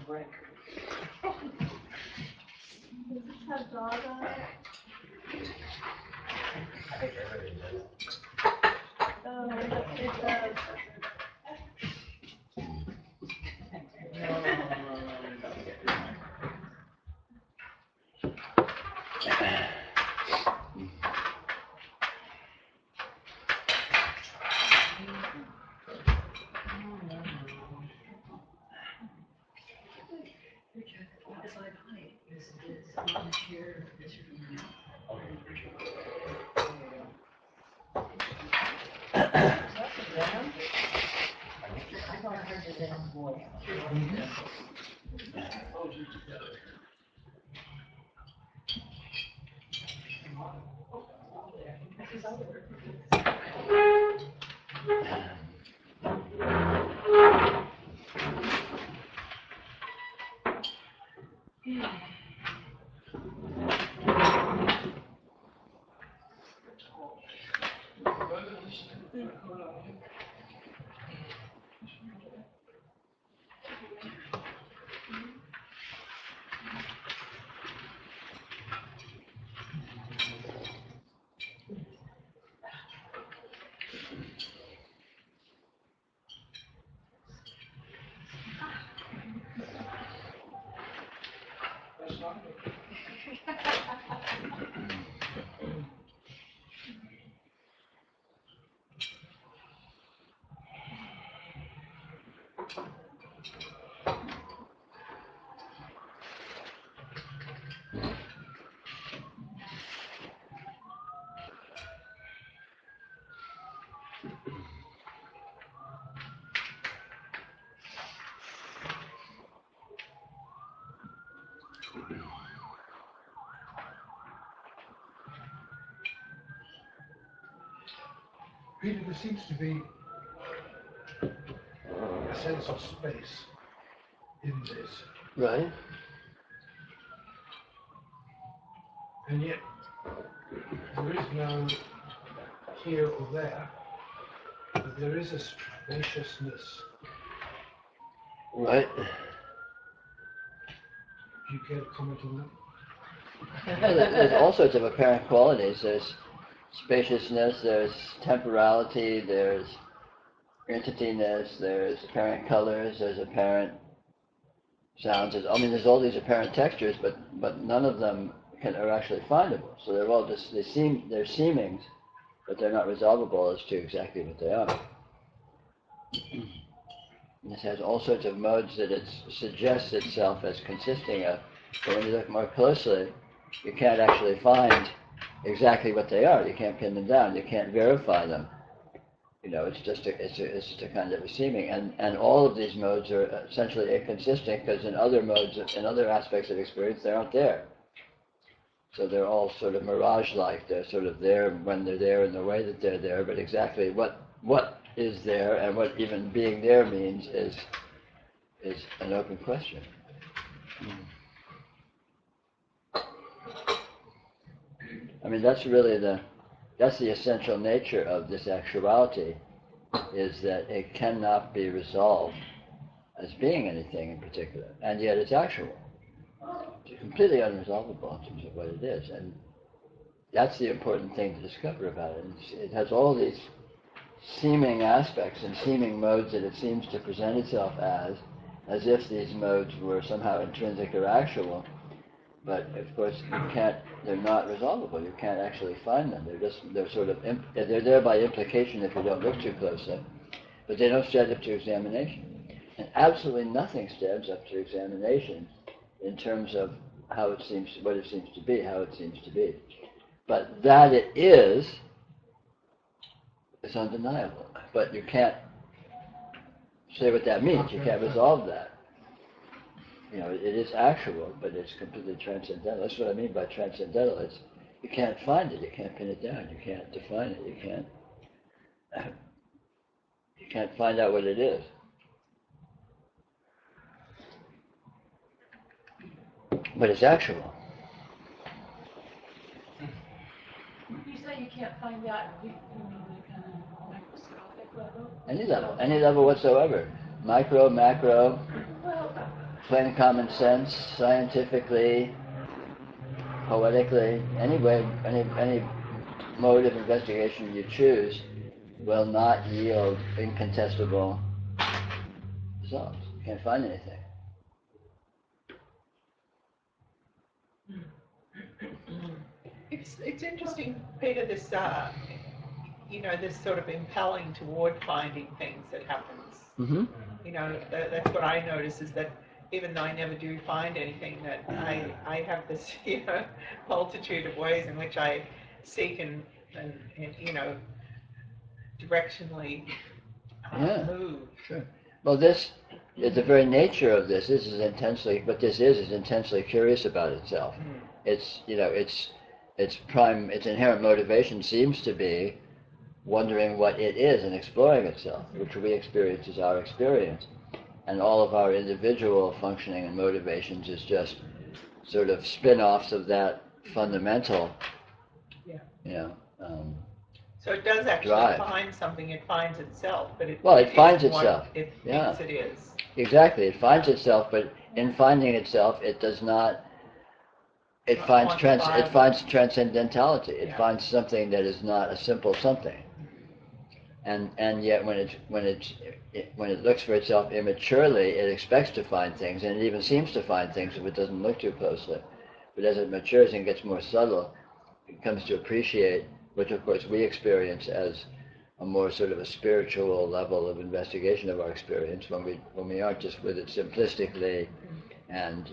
brick. Does this have dog on it? I think everything does. Oh, it does. It's like honey. It's someone here. I thought I heard the damn boy. Peter, there seems to be a sense of space in this. Right. And yet, there is no here or there, but there is a spaciousness. Right. Do you care to comment on that? Well, there's all sorts of apparent qualities. There's spaciousness, there's temporality, there's entityness, there's apparent colors, there's apparent sounds. There's all these apparent textures, but none of them are actually findable. So they're all just they're seemings, but they're not resolvable as to exactly what they are. This has all sorts of modes that it suggests itself as consisting of, but when you look more closely, you can't actually find exactly what they are. You can't pin them down. You can't verify them. It's just a kind of a seeming, and all of these modes are essentially inconsistent because in other modes, in other aspects of experience, they aren't there. So they're all sort of mirage-like. They're sort of there when they're there in the way that they're there, but exactly what is there and what even being there means is an open question. That's really that's the essential nature of this actuality, is that it cannot be resolved as being anything in particular, and yet it's actual. It's completely unresolvable in terms of what it is, and that's the important thing to discover about it. It has all these seeming aspects and seeming modes that it seems to present itself as if these modes were somehow intrinsic or actual, but of course they're not resolvable. You can't actually find them. They're there by implication if you don't look too closely, but they don't stand up to examination. And absolutely nothing stands up to examination in terms of what it seems to be, how it seems to be. But that it is undeniable. But you can't say what that means. You can't resolve that. It is actual, but it's completely transcendental. That's what I mean by transcendental. You can't find it. You can't pin it down. You can't define it. You can't find out what it is. But it's actual. You say you can't find out. You mean like on a microscopic level? Any level whatsoever. micro, macro, Well, plain common sense, scientifically, poetically, any way, any mode of investigation you choose will not yield incontestable results. You can't find anything. It's interesting, Peter, this this sort of impelling toward finding things that happens. Mm-hmm. That's what I notice, is that even though I never do find anything, that I have this multitude of ways in which I seek and directionally Yeah. move. Sure. Well, this is the very nature of this. This is intensely, what this is intensely curious about itself. Mm. Its inherent motivation seems to be wondering what it is and exploring itself, which we experience as our experience. And all of our individual functioning and motivations is just sort of spin-offs of that fundamental, Yeah. So it does actually drive. find something. It finds itself, but it finds isn't what itself. it Yeah. thinks it is. Exactly. It finds itself, but in finding itself, it does not. It Not finds quantifiable. transcendentality. It Yeah. finds something that is not a simple something. And yet when it looks for itself immaturely, it expects to find things, and it even seems to find things if it doesn't look too closely. But as it matures and gets more subtle, it comes to appreciate, which of course we experience as a more sort of a spiritual level of investigation of our experience, when we aren't just with it simplistically and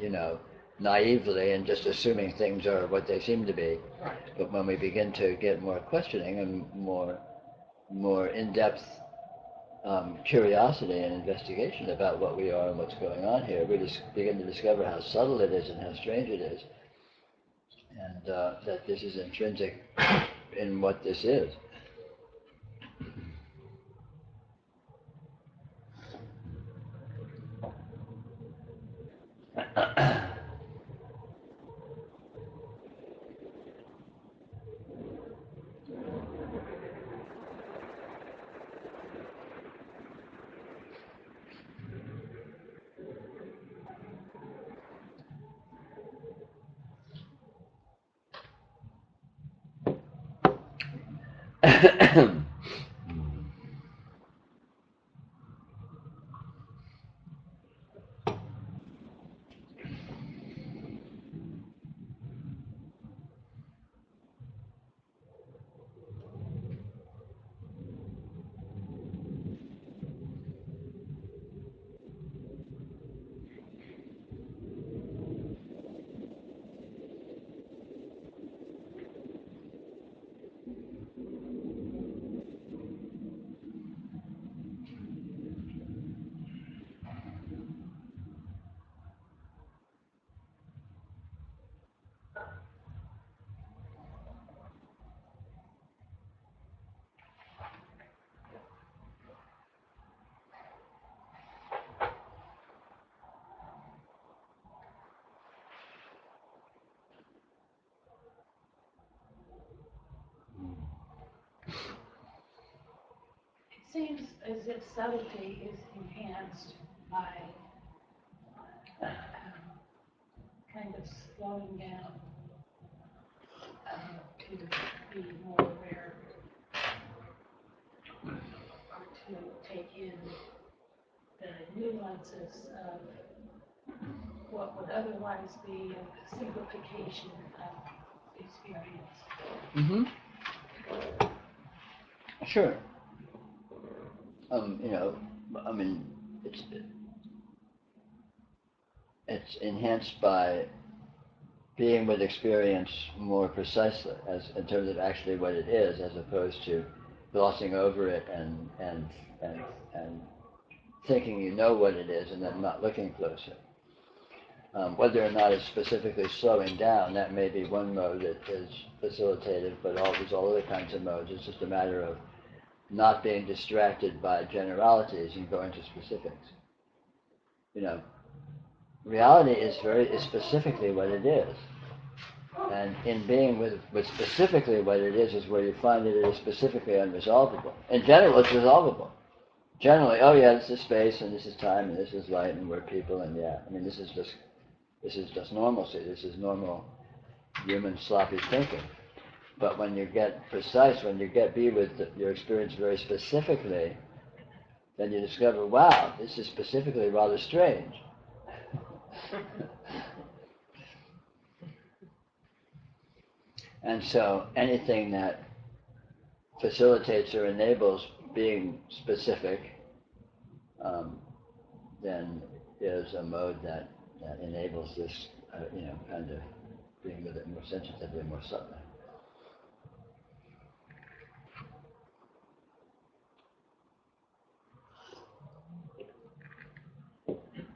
naively and just assuming things are what they seem to be. Right. But when we begin to get more questioning and more in-depth curiosity and investigation about what we are and what's going on here, we just begin to discover how subtle it is and how strange it is, and that this is intrinsic in what this is. it seems as if subtlety is enhanced by kind of slowing down to be more aware or to take in the nuances of what would otherwise be a simplification of experience. Mm-hmm. Sure. I mean, it's enhanced by being with experience more precisely, as in terms of actually what it is, as opposed to glossing over it and thinking you know what it is and then not looking closer. Whether or not it's specifically slowing down, that may be one mode that is facilitative, but there's all other kinds of modes. It's just a matter of not being distracted by generalities and going to specifics. Reality is specifically what it is. And in being with specifically what it is where you find that it is specifically unresolvable. In general, it's resolvable. generally, oh yeah, this is space and this is time and this is light and we're people and yeah, I mean this is just normalcy. This is normal human sloppy thinking. But when you get precise, when you be with your experience very specifically, then you discover, wow, this is specifically rather strange. And so anything that facilitates or enables being specific, then is a mode that enables this, kind of being with it more sensitively, more subtly.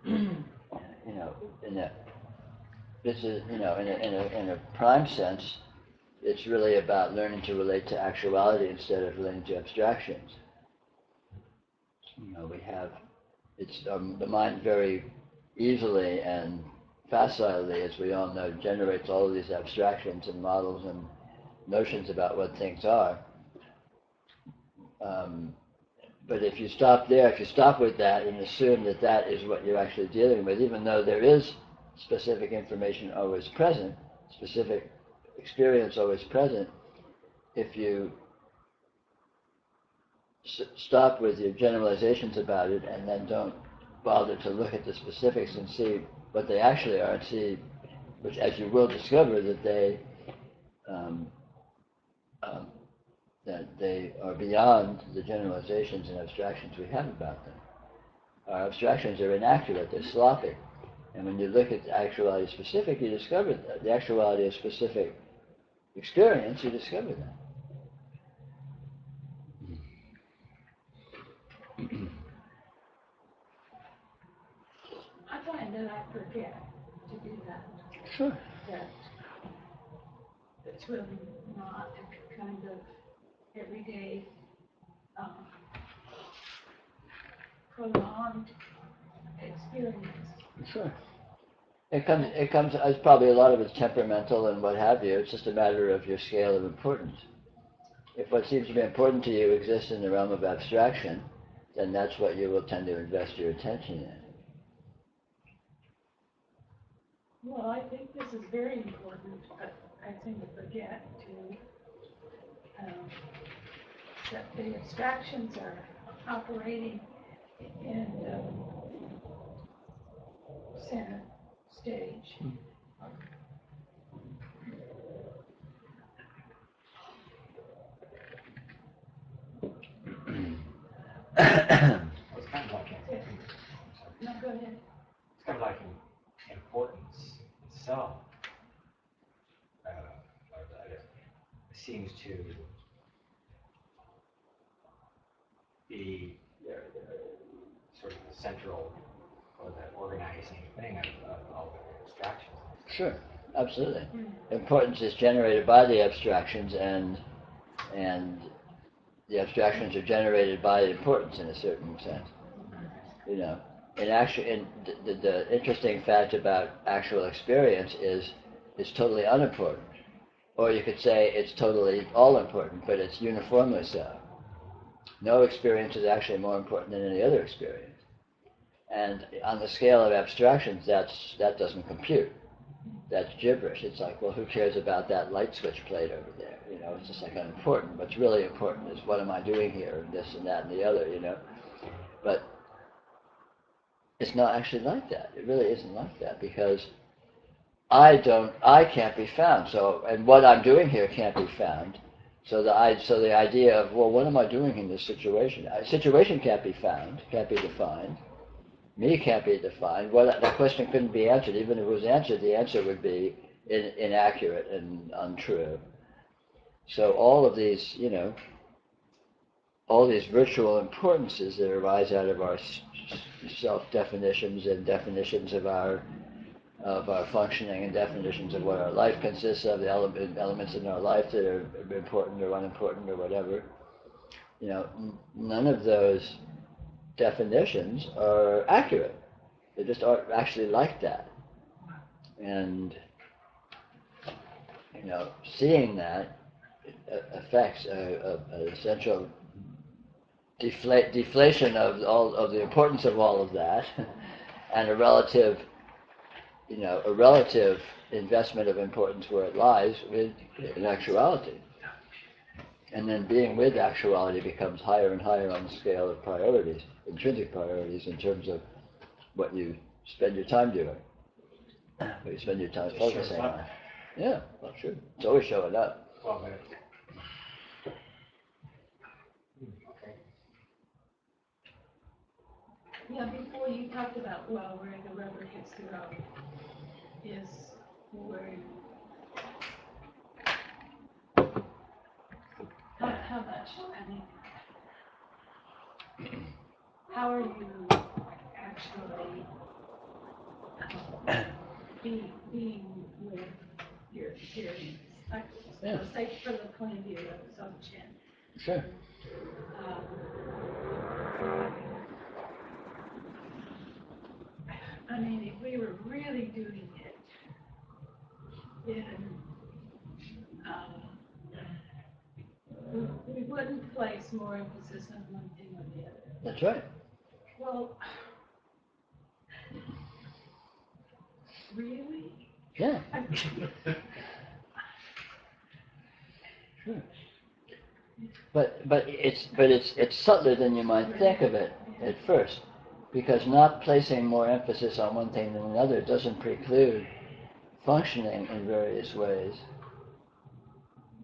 You know, this is, in a prime sense, it's really about learning to relate to actuality instead of relating to abstractions. The mind very easily and facilely, as we all know, generates all of these abstractions and models and notions about what things are. But if you stop there, if you stop with that and assume that that is what you're actually dealing with, even though there is specific information always present, specific experience always present, if you stop with your generalizations about it and then don't bother to look at the specifics and see what they actually are and see, which as you will discover, that they are beyond the generalizations and abstractions we have about them. Our abstractions are inaccurate, they're sloppy. And when you look at the actuality specific, you discover that. The actuality of specific experience, you discover that. I find that I forget to do that. Sure. That it's really not a kind of everyday prolonged experience. Sure. It comes as probably a lot of it's temperamental and what have you. It's just a matter of your scale of importance. If what seems to be important to you exists in the realm of abstraction, then that's what you will tend to invest your attention in. Well, I think this is very important, but I tend to forget to that the abstractions are operating in center stage. It's kind of like No, go ahead. it's kind of like importance itself. I guess seems to be sort of the central or the organizing thing of all the abstractions. Sure, absolutely. Importance is generated by the abstractions, and the abstractions are generated by importance in a certain sense. The interesting fact about actual experience is it's totally unimportant, or you could say it's totally all important, but it's uniformly so. No experience is actually more important than any other experience. And on the scale of abstractions, that doesn't compute. That's gibberish. It's like, well, who cares about that light switch plate over there? It's just like unimportant. What's really important is what am I doing here, and this and that and the other, But it's not actually like that. It really isn't like that, because I can't be found. So, and what I'm doing here can't be found. So the idea of, well, what am I doing in this situation? A situation can't be found, can't be defined. Me can't be defined. Well, that question couldn't be answered. Even if it was answered, the answer would be inaccurate and untrue. So all of these, all these virtual importances that arise out of our self-definitions and definitions of our functioning and definitions of what our life consists of, the elements in our life that are important or unimportant or whatever. None of those definitions are accurate. They just aren't actually like that. And, seeing that affects an essential deflation of all of the importance of all of that, and a relative investment of importance where it lies in actuality. And then being with actuality becomes higher and higher on the scale of priorities, intrinsic priorities, in terms of what you spend your time doing, what you spend your time focusing on. Yeah, well, sure. It's always showing up. Well, but okay. Yeah, before you talked about, well, where the rubber hits the road is where, how much, I mean, how are you actually being with your experience? Like, say from the point of view of Dzogchen. Sure. I mean, if we were really doing it, then we wouldn't place more emphasis on one thing or the other. That's right. Well, really? Yeah. Sure. But it's subtler than you might think of it at first, because not placing more emphasis on one thing than another doesn't preclude functioning in various ways.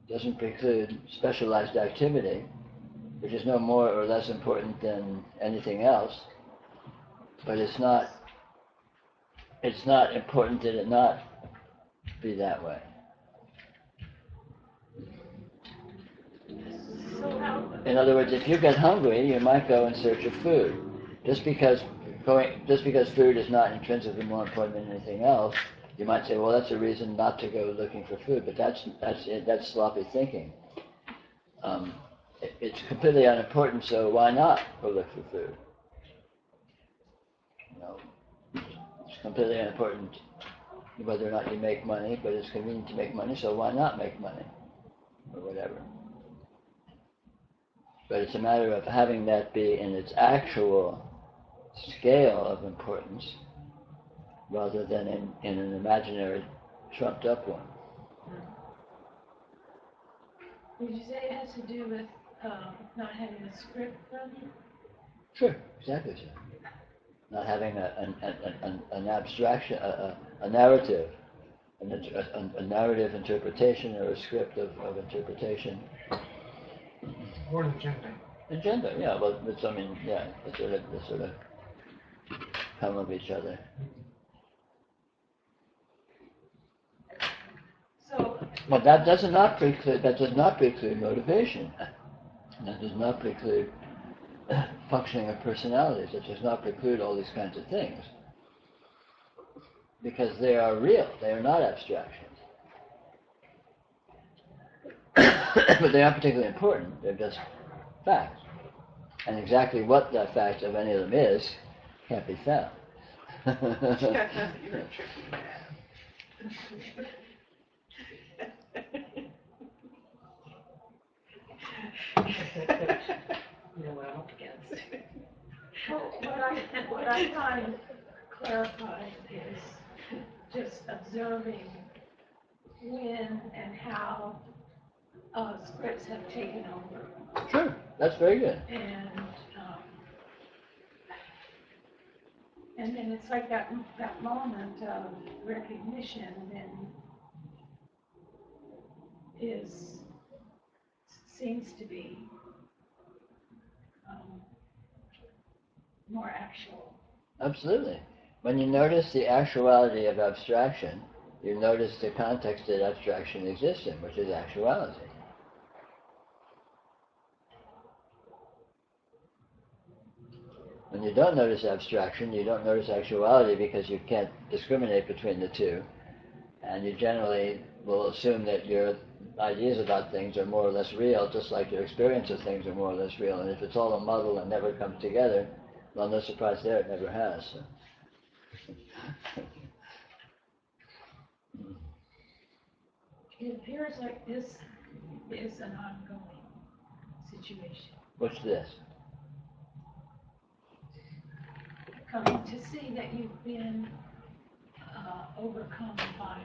Doesn't preclude specialized activity, which is no more or less important than anything else. But it's not important that it not be that way. In other words, if you get hungry, you might go in search of food. Just because food is not intrinsically more important than anything else, you might say, well, that's a reason not to go looking for food. But that's sloppy thinking. It's completely unimportant, so why not go look for food? It's completely unimportant whether or not you make money, but it's convenient to make money, so why not make money? Or whatever. But it's a matter of having that be in its actual scale of importance rather than in an imaginary trumped up one. Would you say it has to do with not having a script from you? Sure, exactly so. Not having an abstraction, a narrative, a narrative interpretation or a script of interpretation. Or an agenda. Agenda, yeah, but I mean, yeah, they sort of come of each other. So, But that does not preclude motivation. That does not preclude functioning of personalities. It does not preclude all these kinds of things. Because they are real. They are not abstractions. But they aren't particularly important. They're just facts. And exactly what that fact of any of them is can't be found. You're a tricky man. You know what I'm up against. what I find clarifying is just observing when and how scripts have taken over. Sure, that's very good. And then it's like that moment of recognition then seems to be more actual. Absolutely. When you notice the actuality of abstraction, you notice the context that abstraction exists in, which is actuality. When you don't notice abstraction, you don't notice actuality because you can't discriminate between the two. And you generally will assume that your ideas about things are more or less real, just like your experience of things are more or less real. And if it's all a muddle and never comes together, well, no surprise there, it never has. So. It appears like this is an ongoing situation. What's this? coming to see that you've been overcome by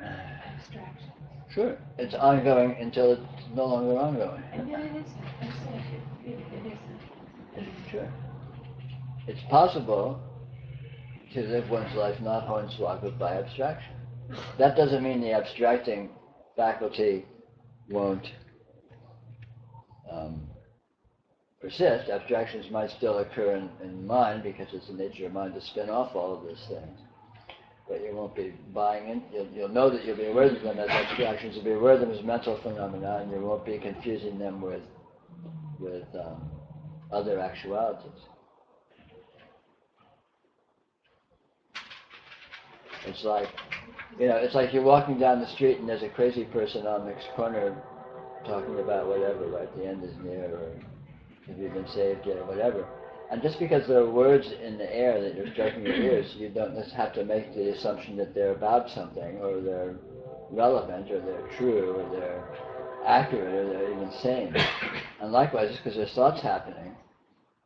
abstractions. Sure, it's ongoing until it's no longer ongoing. And then it isn't. I said it isn't. Sure. It's possible to live one's life not hornswoggled by abstraction. That doesn't mean the abstracting faculty won't persist. Abstractions might still occur in mind because it's the nature of mind to spin off all of these things. But you won't be buying in. You'll know that you'll be aware of them as abstractions. You'll be aware of them as mental phenomena, and you won't be confusing them with other actualities. It's like, it's like you're walking down the street and there's a crazy person on the corner talking about whatever, right? The end is near, or have you been saved yet, or whatever. And just because there are words in the air that you're striking your ears, you don't just have to make the assumption that they're about something, or they're relevant, or they're true, or they're accurate, or they're even sane. And likewise, just because there's thoughts happening,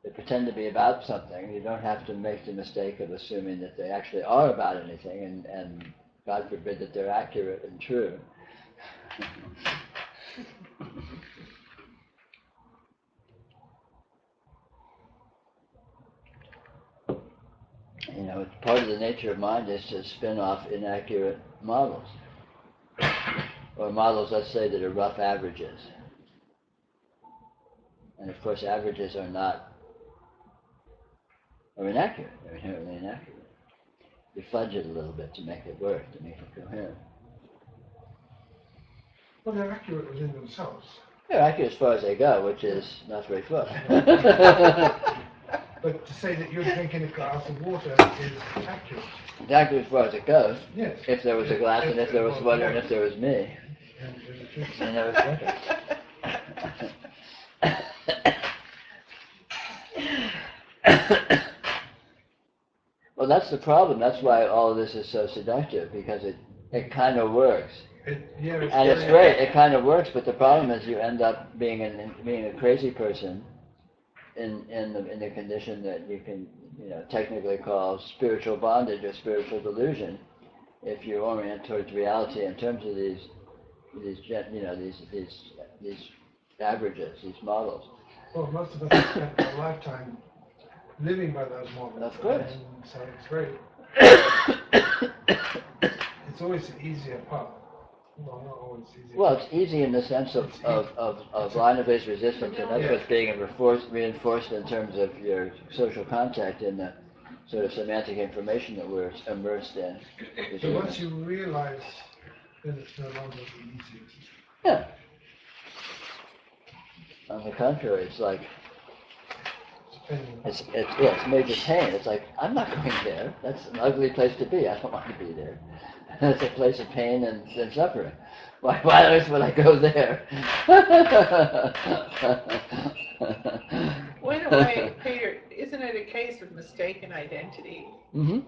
they pretend to be about something, you don't have to make the mistake of assuming that they actually are about anything, and God forbid that they're accurate and true. It's part of the nature of mind is to spin off inaccurate models. Or models, let's say, that are rough averages. And of course, averages are inaccurate. They're inherently inaccurate. You fudge it a little bit to make it work, to make it coherent. Well, they're accurate within themselves. They're accurate as far as they go, which is not very far. But to say that you're drinking a glass of water is accurate. It's accurate as far as it goes. Yes. If there was a glass, and if there was water, and if there was me. And there was water. Well, that's the problem. That's why all of this is so seductive, because it kind of works. It's great. It kind of works, but the problem is you end up being a crazy person in the condition that you can technically call spiritual bondage or spiritual delusion, if you orient towards reality in terms of these averages, these models. Well, most of us have spent our lifetime living by those models. Of course. And so it's great. It's always an easier path. Well, not always easy. Well, it's easy in the sense of line of base resistance, and that's what's being reinforced in terms of your social contact in the sort of semantic information that we're immersed in. So once you realize that it's no longer easy. Yeah. On the contrary, it's like it's major pain. It's like, I'm not going there. That's an ugly place to be. I don't want to be there. That's a place of pain and suffering. Why on earth would I go there? Well, in a way, Peter, isn't it a case of mistaken identity? Mm-hmm.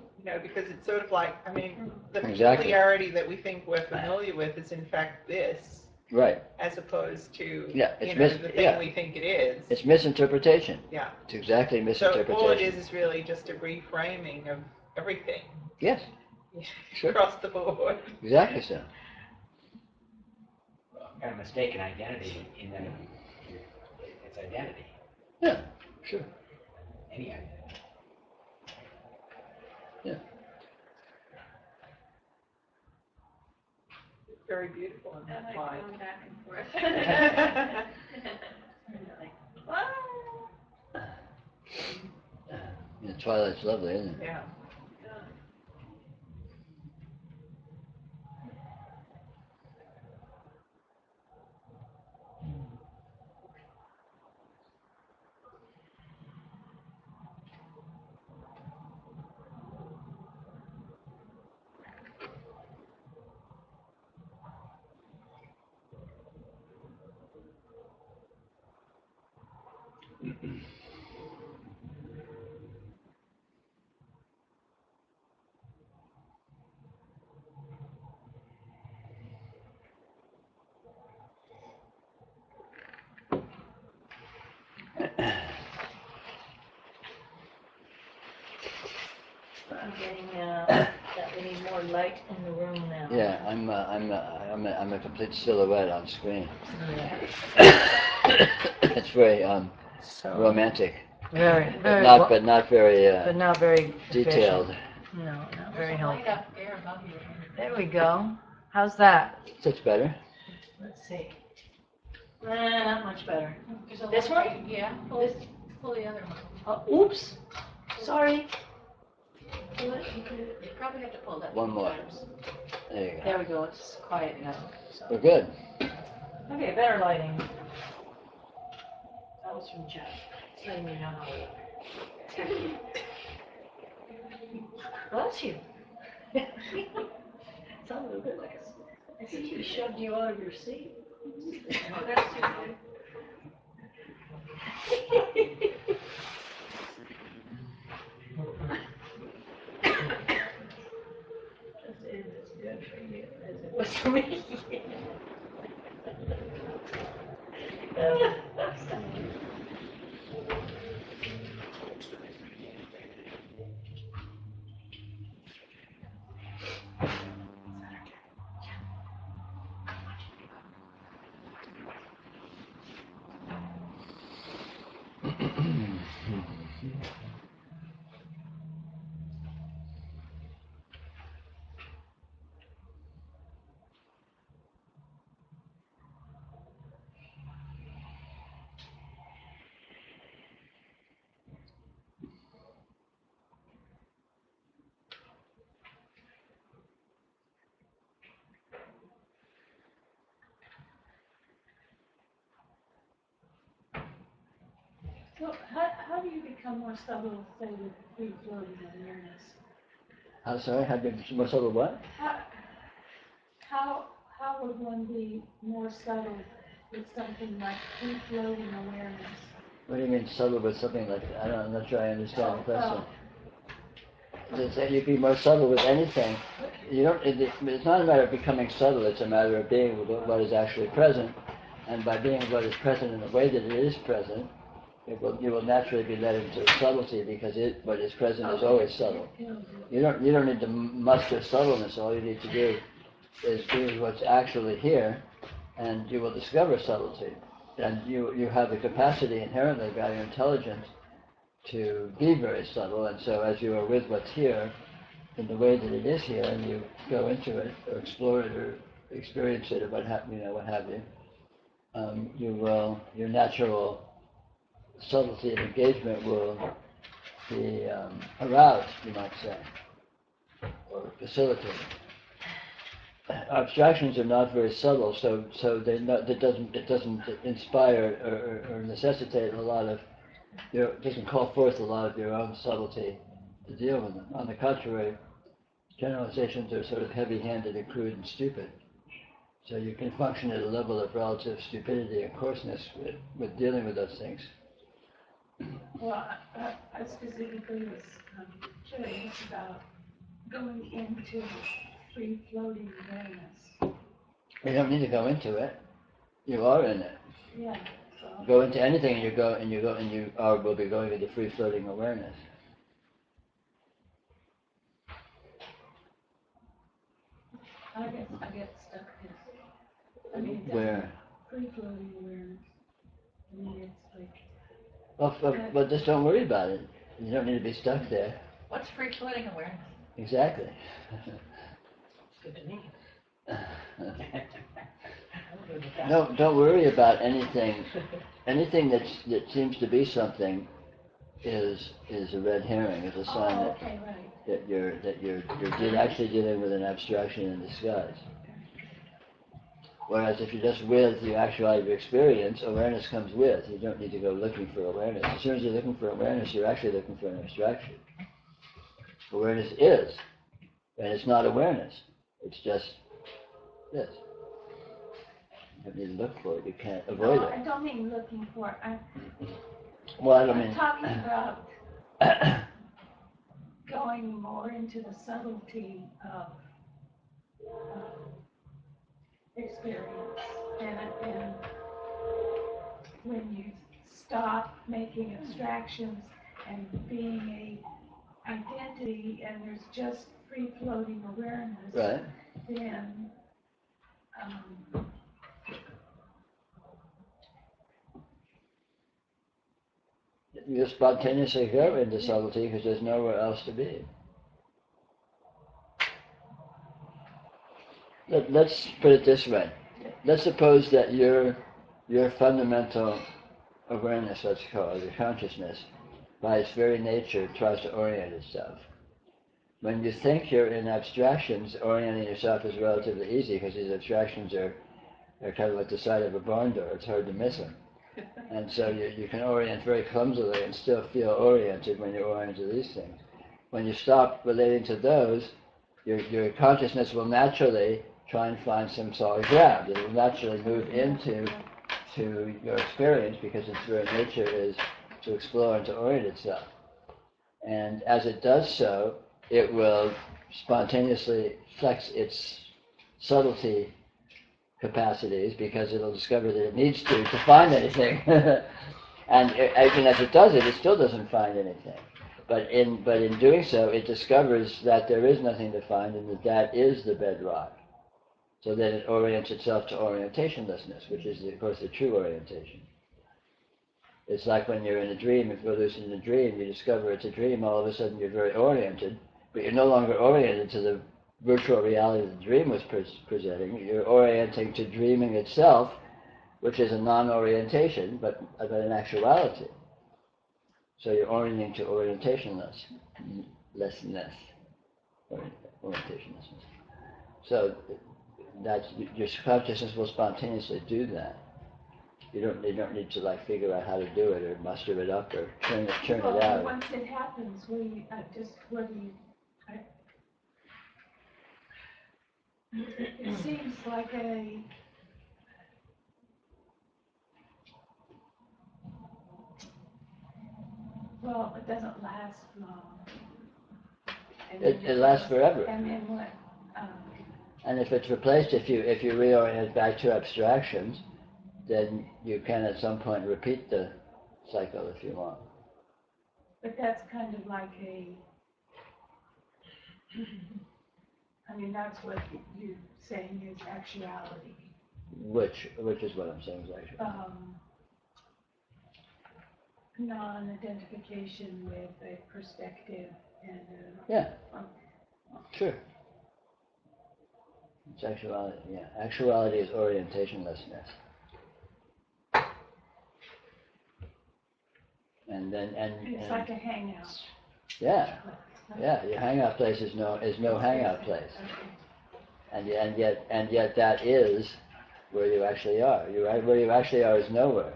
Because it's sort of like, the Exactly. peculiarity that we think we're familiar with is in fact this. Right. As opposed to, the thing we think it is. It's misinterpretation. Yeah. It's exactly misinterpretation. So all it is really just a reframing of everything. Yes. Sure. Across the board. Exactly so. Got a mistaken identity in that it's identity. Yeah, sure. Any identity. Yeah. Very beautiful in that slide. Going back and forth. Like, what? Yeah, Twilight's lovely, isn't it? Yeah. I'm getting, that we need more light in the room now. Yeah, I'm a complete silhouette on screen. It's very So, romantic, very, very, but not very but not very detailed. efficient. No, not very helpful. There we go. How's that? That's better. Let's see. Not much better. This one? Yeah, This, pull the other one. oops, sorry. You probably have to pull that. One more. There you go. There we go, it's quiet now. We're good. Okay, better lighting. That was from Jeff. He's letting me know. Bless you. Sounded a bit like I think he shoved you out of your seat. Oh, that's too good. Just is as good for you as it was for me. So how do you become more subtle, say, with free floating awareness? I'm sorry, how did more subtle what? How would one be more subtle with something like free floating awareness? What do you mean subtle with something like that? I'm not sure I understand the question. It's that you'd be more subtle with anything. You don't. It's not a matter of becoming subtle. It's a matter of being with what is actually present, and by being what is present in the way that it is present, you will naturally be led into subtlety because what is present is always subtle. You don't need to muster subtleness. All you need to do is be what's actually here, and you will discover subtlety. And you have the capacity inherently by your intelligence to be very subtle, and so as you are with what's here in the way that it is here, and you go into it or explore it or experience it or what have you, your natural subtlety of engagement will be aroused, you might say, or facilitated. Abstractions are not very subtle, so it doesn't inspire or necessitate a lot of. It doesn't call forth a lot of your own subtlety to deal with them. On the contrary, generalizations are sort of heavy-handed and crude and stupid. So you can function at a level of relative stupidity and coarseness with dealing with those things. Well, I specifically was curious about going into free floating awareness. You don't need to go into it. You are in it. Yeah. Go into anything, and you will be going into free floating awareness. I get stuck there. I mean, Where? free floating awareness. I mean, it's like. But just don't worry about it. You don't need to be stuck there. What's free floating awareness? Exactly. Good to me. Don't worry about anything. Anything that seems to be something is a red herring. Is a sign that you're actually dealing with an abstraction in disguise. Whereas if you're just with the actuality of your experience, awareness comes with. You don't need to go looking for awareness. As soon as you're looking for awareness, you're actually looking for an abstraction. Awareness is, and it's not awareness. It's just this. You don't need to look for it. You can't avoid it. I don't mean looking for it. I'm talking about going more into the subtlety of experience, and when you stop making abstractions and being identity and there's just free-floating awareness, Right. then You spontaneously go into subtlety because there's nowhere else to be. Let's put it this way. Let's suppose that your fundamental awareness, let's call it, your consciousness, by its very nature, tries to orient itself. When you think you're in abstractions, orienting yourself is relatively easy because these abstractions are kind of like the side of a barn door. It's hard to miss them. And so you can orient very clumsily and still feel oriented when you're oriented to these things. When you stop relating to those, your consciousness will naturally try and find some solid ground. It will naturally move into your experience because its very nature is to explore and to orient itself. And as it does so, it will spontaneously flex its subtlety capacities because it'll discover that it needs to find anything. And even as it does it, it still doesn't find anything. But in doing so, it discovers that there is nothing to find and that is the bedrock. So then it orients itself to orientationlessness, which is, of course, the true orientation. It's like when you're in a dream, if you're lucid in a dream, you discover it's a dream, all of a sudden you're very oriented, but you're no longer oriented to the virtual reality the dream was presenting. You're orienting to dreaming itself, which is a non-orientation, but an actuality. So you're orienting to orientationlessness. Orientationlessness. So that's, your consciousness will spontaneously do that. You don't need to like figure out how to do it or muster it up or churn it out. Once it happens, it seems like it doesn't last long. It lasts forever. And then what? And if it's replaced, if you reorient back to abstractions, then you can at some point repeat the cycle if you want. But that's kind of like that's what you're saying is actuality. Which is what I'm saying is actuality. Non-identification with a perspective and Sure. It's actuality, yeah. Actuality is orientationlessness. And it's like a hangout. Yeah. Yeah, your hangout place is no hangout place. And yet that is where you actually are. Where you actually are is nowhere.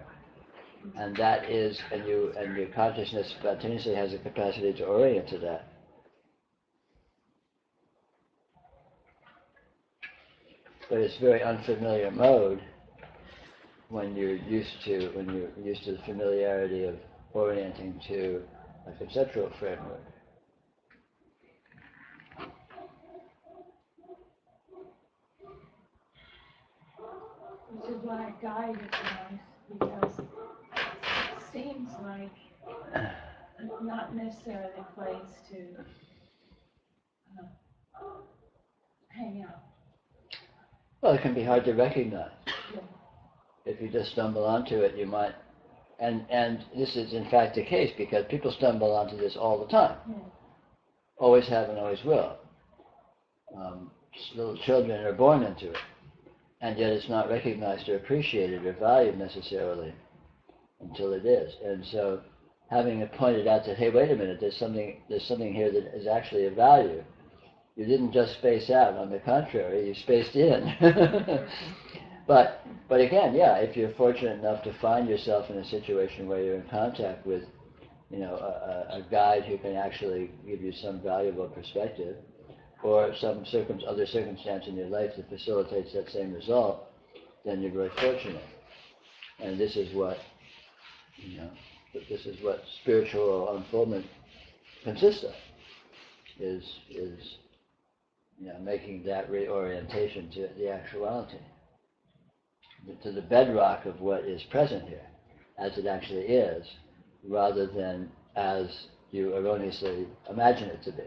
And that is, and your consciousness spontaneously has the capacity to orient to that. But it's a very unfamiliar mode when you're used to the familiarity of orienting to a conceptual framework. Which is why guide is nice, because it seems like not necessarily a place to hang out. Well, it can be hard to recognize. Yeah. If you just stumble onto it, you might, and this is in fact the case because people stumble onto this all the time. Yeah. Always have and always will. Little children are born into it, and yet it's not recognized or appreciated or valued necessarily until it is. And so, having it pointed out that, hey, wait a minute, there's something here that is actually of value. You didn't just space out. On the contrary, you spaced in. But again, yeah, if you're fortunate enough to find yourself in a situation where you're in contact with, a guide who can actually give you some valuable perspective, or some other circumstance in your life that facilitates that same result, then you're very fortunate. And this is what spiritual unfoldment consists of, is making that reorientation to the actuality, to the bedrock of what is present here, as it actually is, rather than as you erroneously imagine it to be.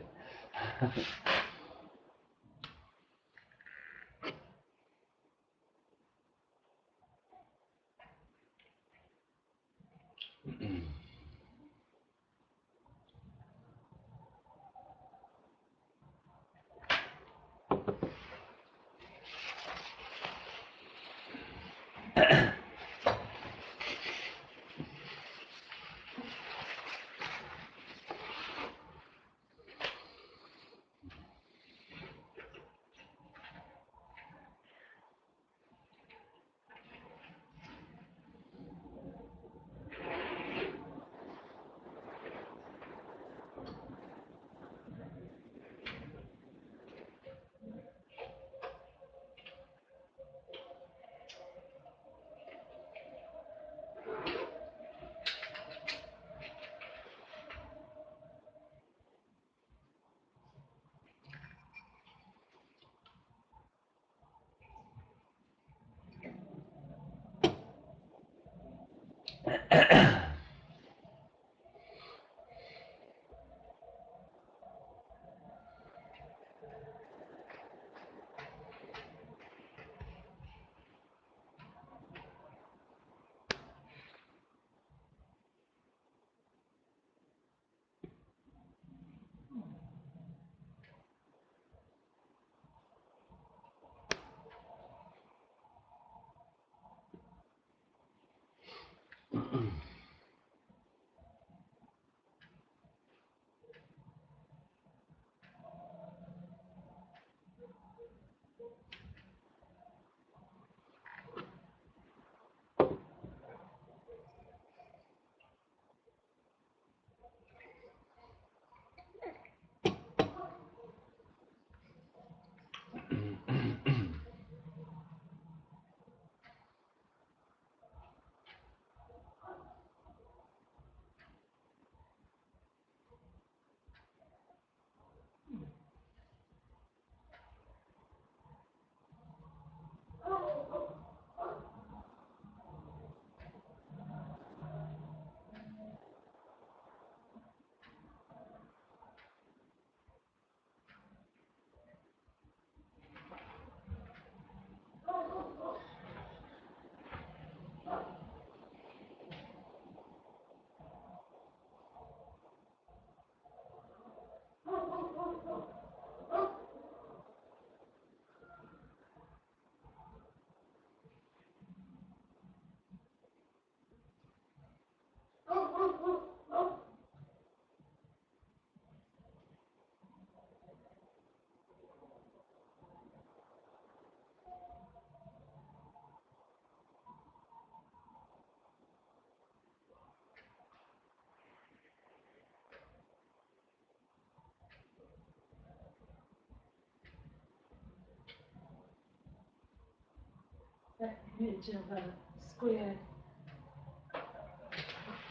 That image of a squid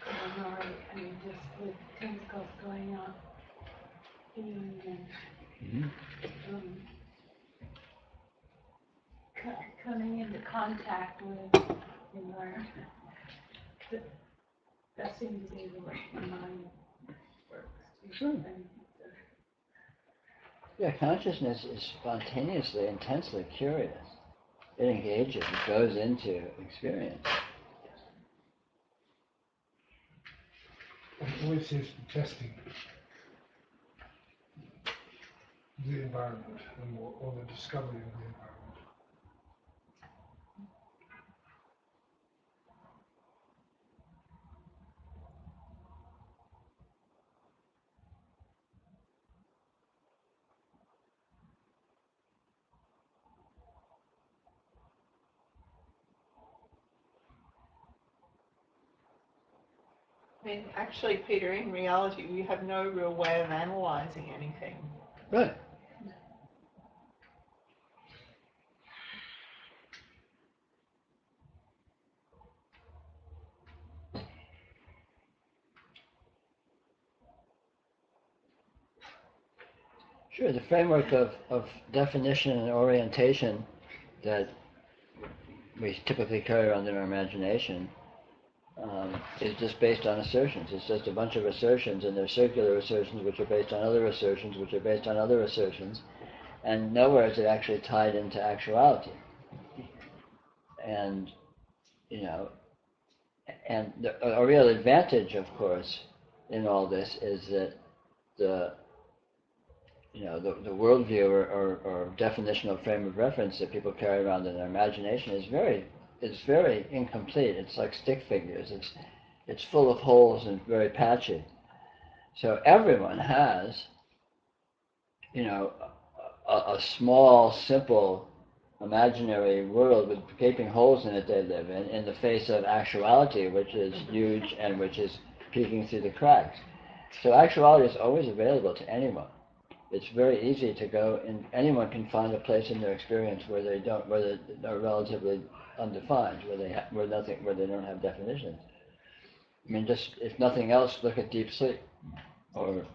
calamari, I mean, just with tentacles going up, and um, coming into contact with the environment. That seems to be the way the mind works. Sure. Yeah, consciousness is spontaneously, intensely curious. It engages, it goes into experience. It always seems to be testing the environment or the discovery of the environment. I mean, actually, Peter, in reality, we have no real way of analysing anything. Right. Sure, the framework of definition and orientation that we typically carry around in our imagination is just based on assertions. It's just a bunch of assertions, and they're circular assertions which are based on other assertions, which are based on other assertions, and nowhere is it actually tied into actuality. And, you know, and a real advantage, of course, in all this is that the worldview or definitional frame of reference that people carry around in their imagination is very incomplete. It's like stick figures. It's full of holes and very patchy. So everyone has, a small, simple, imaginary world with gaping holes in it they live in the face of actuality, which is huge and which is peeking through the cracks. So actuality is always available to anyone. It's very easy to go, and anyone can find a place in their experience where they are relatively undefined, where they don't have definitions. I mean, just if nothing else, look at deep sleep, or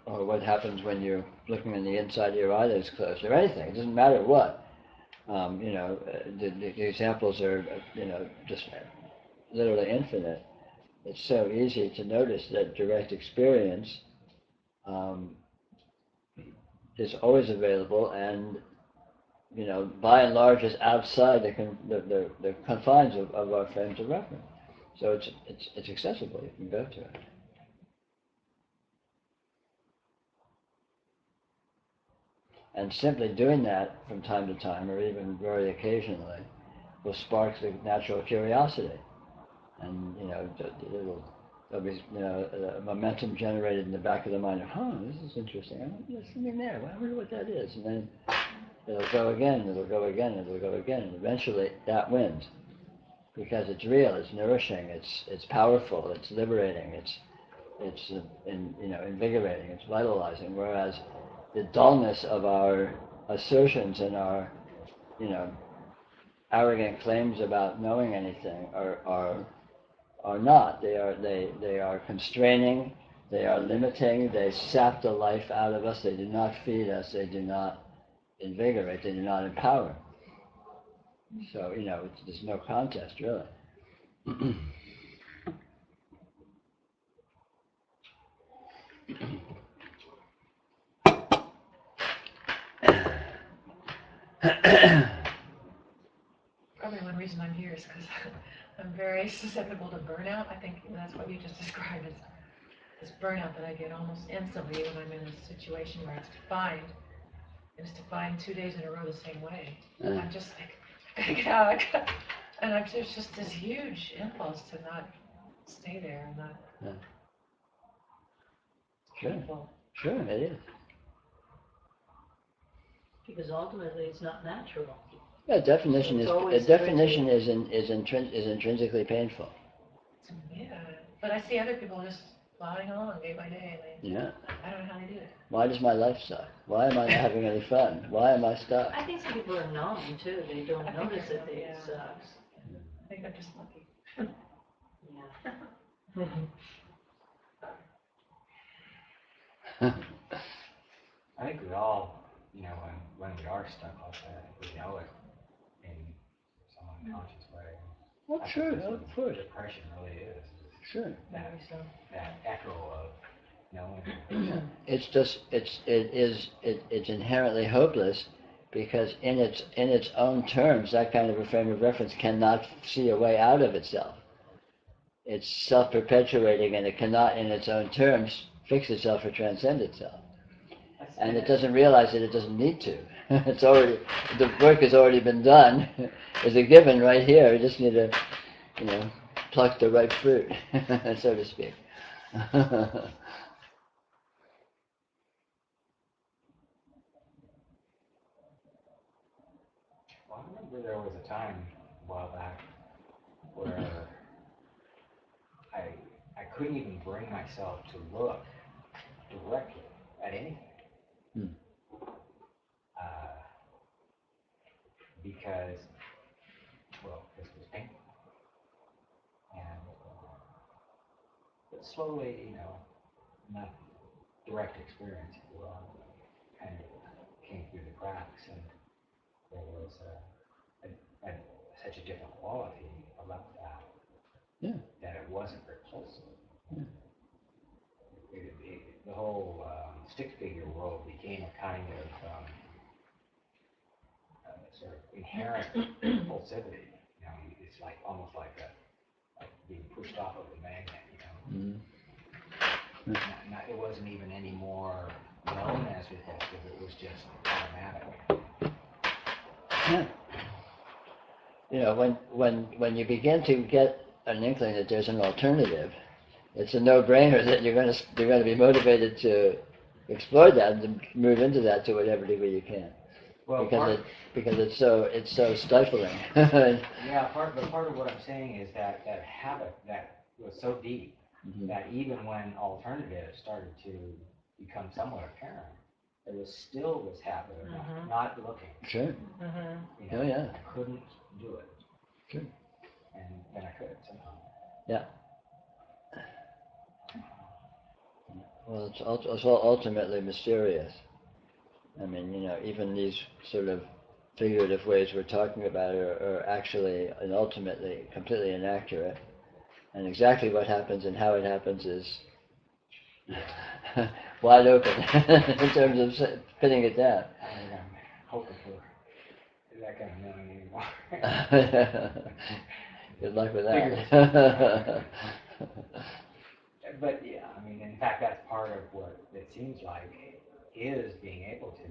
or what happens when you're looking in the inside of your eyelids closed, or anything. It doesn't matter what. The examples are, just literally infinite. It's so easy to notice that direct experience is always available, and by and large is outside the confines of our frames of reference. So it's accessible. You can go to it. And simply doing that from time to time, or even very occasionally, will spark the natural curiosity, and there'll be a momentum generated in the back of the mind. This is interesting. There's something there. I wonder what that is. And then it'll go again. It'll go again. It'll go again. And eventually, that wins, because it's real. It's nourishing. It's powerful. It's liberating. It's invigorating. It's vitalizing. Whereas the dullness of our assertions and our, arrogant claims about knowing anything are not. They are constraining. They are limiting. They sap the life out of us. They do not feed us. They do not invigorate. They do not empower. So there's no contest really. Probably one reason I'm here is because I'm very susceptible to burnout. I think that's what you just described as this burnout that I get almost instantly when I'm in a situation where it's defined. And it's defined 2 days in a row the same way. I'm just like, I gotta get out. And there's just this huge impulse to not stay there and not. Yeah. Painful. Sure, it is. Because ultimately it's not natural. Yeah, definition is intrinsically painful. Yeah, but I see other people just plodding along day by day. Yeah. I don't know how they do it. Why does my life suck? Why am I not having any fun? Why am I stuck? I think some people are numb too. They don't notice that it sucks. I think I'm just lucky. Yeah. I think we all, when we are stuck like that, we know it in some unconscious way. Oh, sure, of course. Depression really is. Sure. That echo of knowing. It's inherently hopeless, because in its own terms, that kind of a frame of reference cannot see a way out of itself. It's self-perpetuating, and it cannot, in its own terms, fix itself or transcend itself. And it doesn't realize that it doesn't need to. The work has already been done. It's a given right here. You just need to, pluck the ripe fruit, so to speak. Well, I remember there was a time a while back where I couldn't even bring myself to look directly at anything. Because this was painful. And but slowly, not direct experience, if you will, kind of came through the cracks, and there was such a different quality about that. Yeah. that it wasn't repulsive. The whole stick figure world became a kind of sort of inherent impulsivity. You know, it's like almost like being pushed off of a magnet. You know, it wasn't even any more known as repulsive. It was just automatic. Yeah. You know, when you begin to get an inkling that there's an alternative, it's a no-brainer that you're going to be motivated to explore that and to move into that to whatever degree you can. Well, because it's so stifling. Yeah, part of what I'm saying is that habit that was so deep that even when alternatives started to become somewhat apparent, there was still this habit of not looking. Sure. You know, Oh yeah. I couldn't do it. Sure. And then I could somehow. Yeah. Well, it's all ultimately mysterious. I mean, you know, even these sort of figurative ways we're talking about are actually and ultimately completely inaccurate. And exactly what happens and how it happens is wide open in terms of pinning it down. I mean, I'm hoping for that kind of knowing anymore. Good luck with that. But yeah, I mean, in fact, that's part of what it seems like is being able to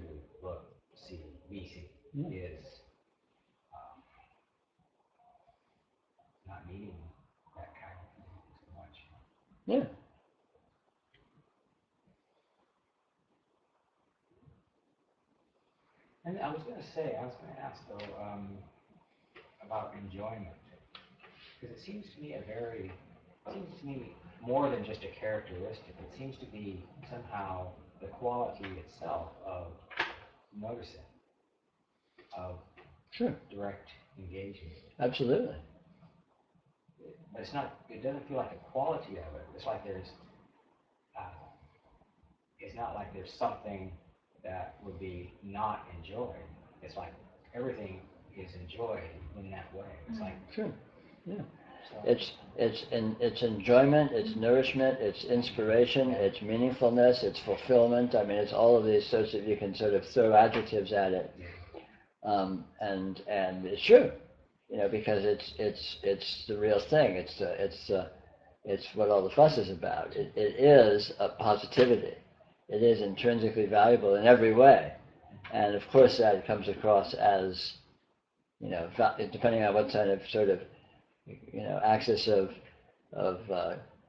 look, see, be seen, is not needing that kind of thing so much. Yeah. And I was going to ask though, about enjoyment, because it seems to me more than just a characteristic. It seems to be somehow the quality itself of noticing, of Sure. direct engagement. Absolutely. But it doesn't feel like the quality of it. It's like it's not like there's something that would be not enjoyed. It's like everything is enjoyed in that way. It's like, Sure. Yeah. so, It's enjoyment, it's nourishment, it's inspiration, it's meaningfulness, it's fulfillment. I mean, it's all of these sorts of, you can sort of throw adjectives at it, and it's true, you know, because it's the real thing. It's what all the fuss is about. It is a positivity. It is intrinsically valuable in every way, and of course that comes across as, you know, depending on what kind of sort of, you know, axis of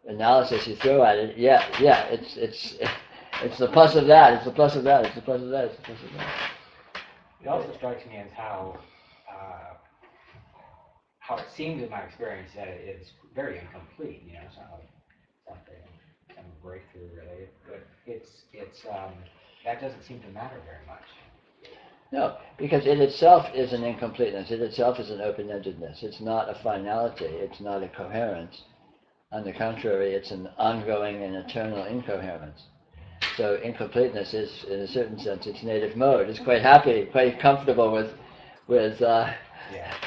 analysis you throw at it. Yeah, it's the plus of that. It's the plus of that. It's the plus of that. It's the plus of that. it also strikes me as how it seems in my experience that it's very incomplete. You know, it's not like something, some breakthrough really, but it's that doesn't seem to matter very much. No, because it itself is an incompleteness. It itself is an open-endedness. It's not a finality. It's not a coherence. On the contrary, it's an ongoing and eternal incoherence. So incompleteness is, in a certain sense, its native mode. It's quite happy, quite comfortable with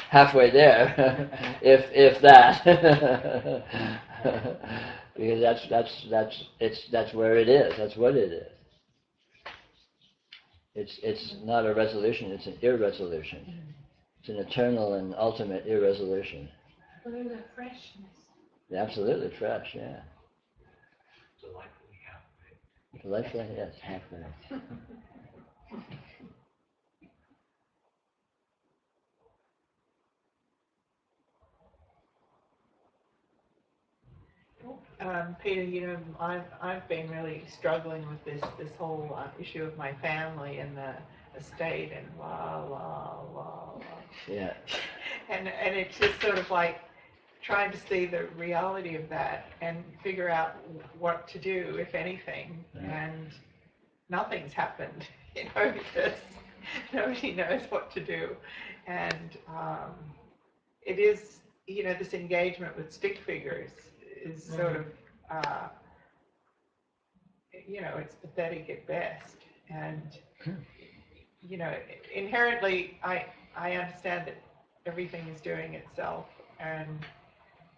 halfway there, if that, because that's where it is. That's what it is. It's not a resolution. It's an irresolution. It's an eternal and ultimate irresolution. But there's a freshness. Absolutely fresh, yeah. Delightfully halfway. Delightfully, yes, halfway. Peter, you know, I've been really struggling with this whole issue of my family and the estate and la. Yeah. And it's just sort of like trying to see the reality of that and figure out what to do, if anything. And nothing's happened, you know, because nobody knows what to do. And it is, you know, this engagement with stick figures is sort of, you know, it's pathetic at best. And, you know, inherently, I understand that everything is doing itself, and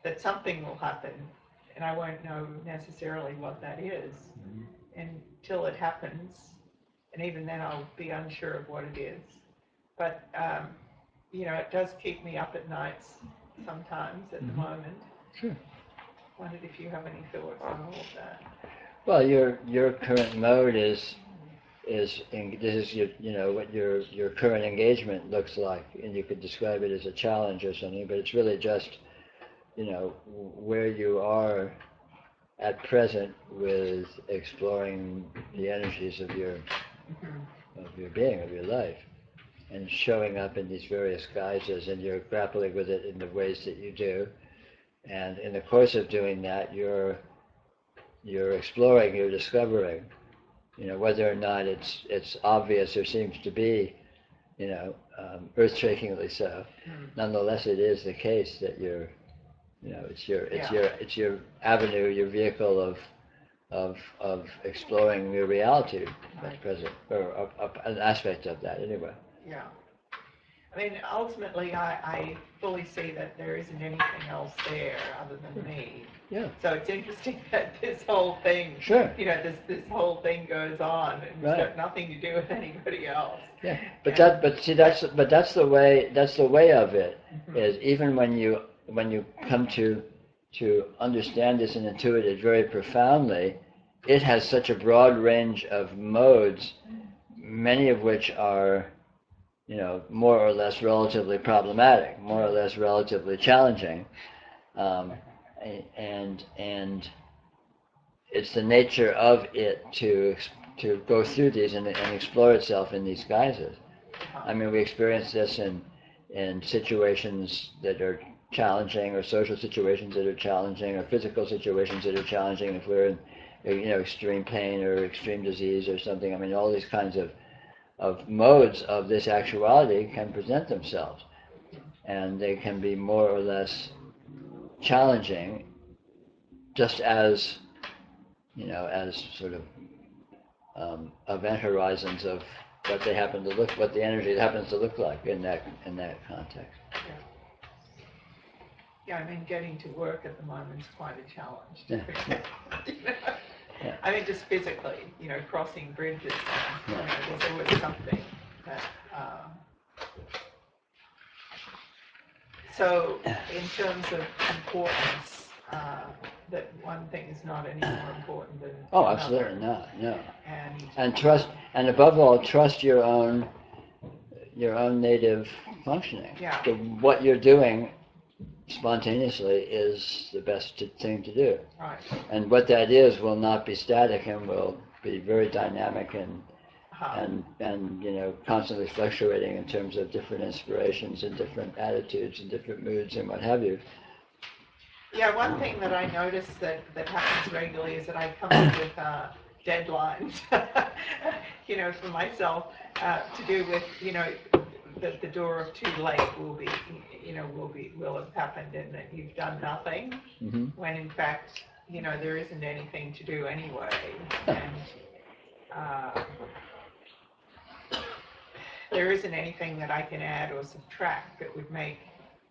that something will happen, and I won't know necessarily what that is until it happens, and even then I'll be unsure of what it is. But, you know, it does keep me up at nights sometimes at the moment. Sure. Wondered if you have any thoughts on all of that. Well, your current mode is this is what your current engagement looks like, and you could describe it as a challenge or something, but it's really just where you are at present with exploring the energies of your being, of your life, and showing up in these various guises, and you're grappling with it in the ways that you do, and in the course of doing that, you're exploring, you're discovering, whether or not it's obvious or seems to be, earth-shakingly so. Nonetheless, it is the case that it's your avenue, your vehicle of exploring your reality at present, or an aspect of that anyway. Yeah. I mean, ultimately, I fully see that there isn't anything else there other than me. Yeah. So it's interesting that this whole thing, Sure. This whole thing goes on, and it's got nothing to do with anybody else. Yeah. But that's the way of it. Is even when you come to understand this and intuit it very profoundly, it has such a broad range of modes, many of which are more or less relatively problematic, more or less relatively challenging, and it's the nature of it to go through these and explore itself in these guises. I mean, we experience this in situations that are challenging, or social situations that are challenging, or physical situations that are challenging. If we're in extreme pain or extreme disease or something, I mean, all these kinds of modes of this actuality can present themselves, and they can be more or less challenging, just as as sort of event horizons of what the energy happens to look like in that context. Yeah, I mean, getting to work at the moment is quite a challenge. Yeah. I mean, just physically, crossing bridges, there's always something that. So, in terms of importance, that one thing is not any more important than Oh, another. absolutely not. No. And trust, and above all, trust your own native functioning. Yeah. So what you're doing spontaneously is the best thing to do. Right. And what that is will not be static, and will be very dynamic and constantly fluctuating in terms of different inspirations and different attitudes and different moods and what have you. Yeah, one thing that I notice that happens regularly is that I come up with deadlines, for myself, to do with, that the door of too late will have happened, and that you've done nothing, when in fact, there isn't anything to do anyway, and there isn't anything that I can add or subtract that would make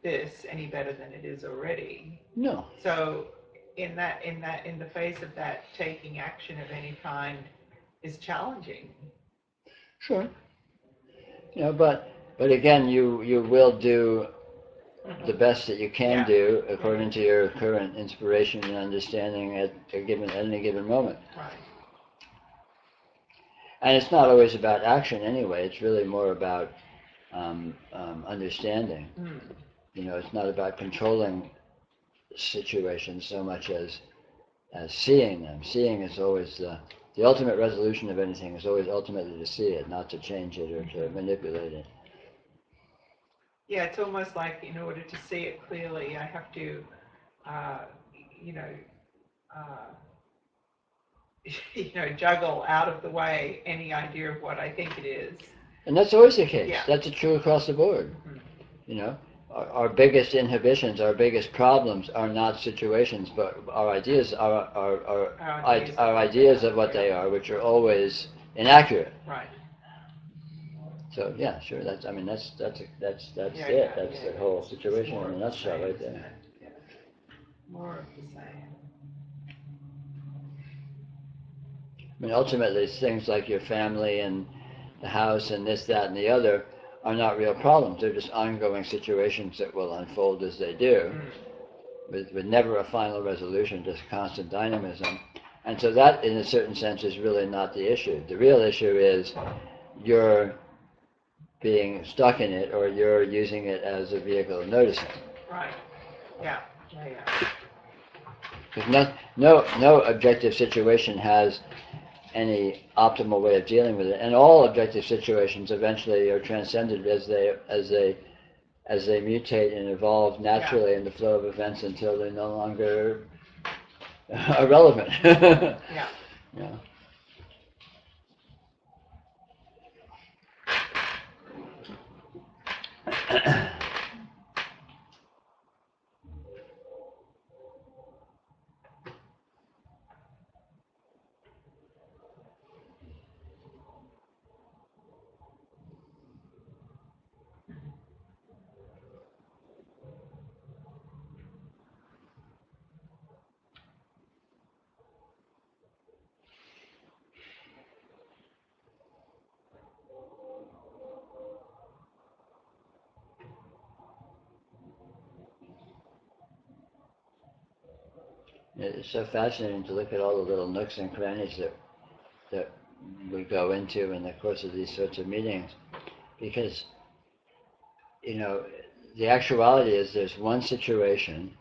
this any better than it is already. No. So in the face of that, taking action of any kind is challenging. Sure. But again, you will do the best that you can do according to your current inspiration and understanding at any given moment. Right. And it's not always about action anyway. It's really more about understanding. It's not about controlling situations so much as seeing them. Seeing is always the ultimate resolution of anything is always ultimately to see it, not to change it or to manipulate it. Yeah, it's almost like in order to see it clearly, I have to, juggle out of the way any idea of what I think it is. And that's always the case. Yeah. That's true across the board. Our biggest inhibitions, our biggest problems are not situations, but our ideas our ideas of what they are, which are always inaccurate. Right. So yeah, sure. That's it. That's the whole situation in a nutshell, right there. more of the same. I mean, ultimately, it's things like your family and the house and this, that, and the other are not real problems. They're just ongoing situations that will unfold as they do, with never a final resolution, just constant dynamism. And so that, in a certain sense, is really not the issue. The real issue is you're being stuck in it, or you're using it as a vehicle of noticing. Right. Yeah. Because no objective situation has any optimal way of dealing with it, and all objective situations eventually are transcended as they mutate and evolve naturally in the flow of events until they're no longer irrelevant. Yeah. Yeah. It's so fascinating to look at all the little nooks and crannies that we go into in the course of these sorts of meetings, because the actuality is there's one situation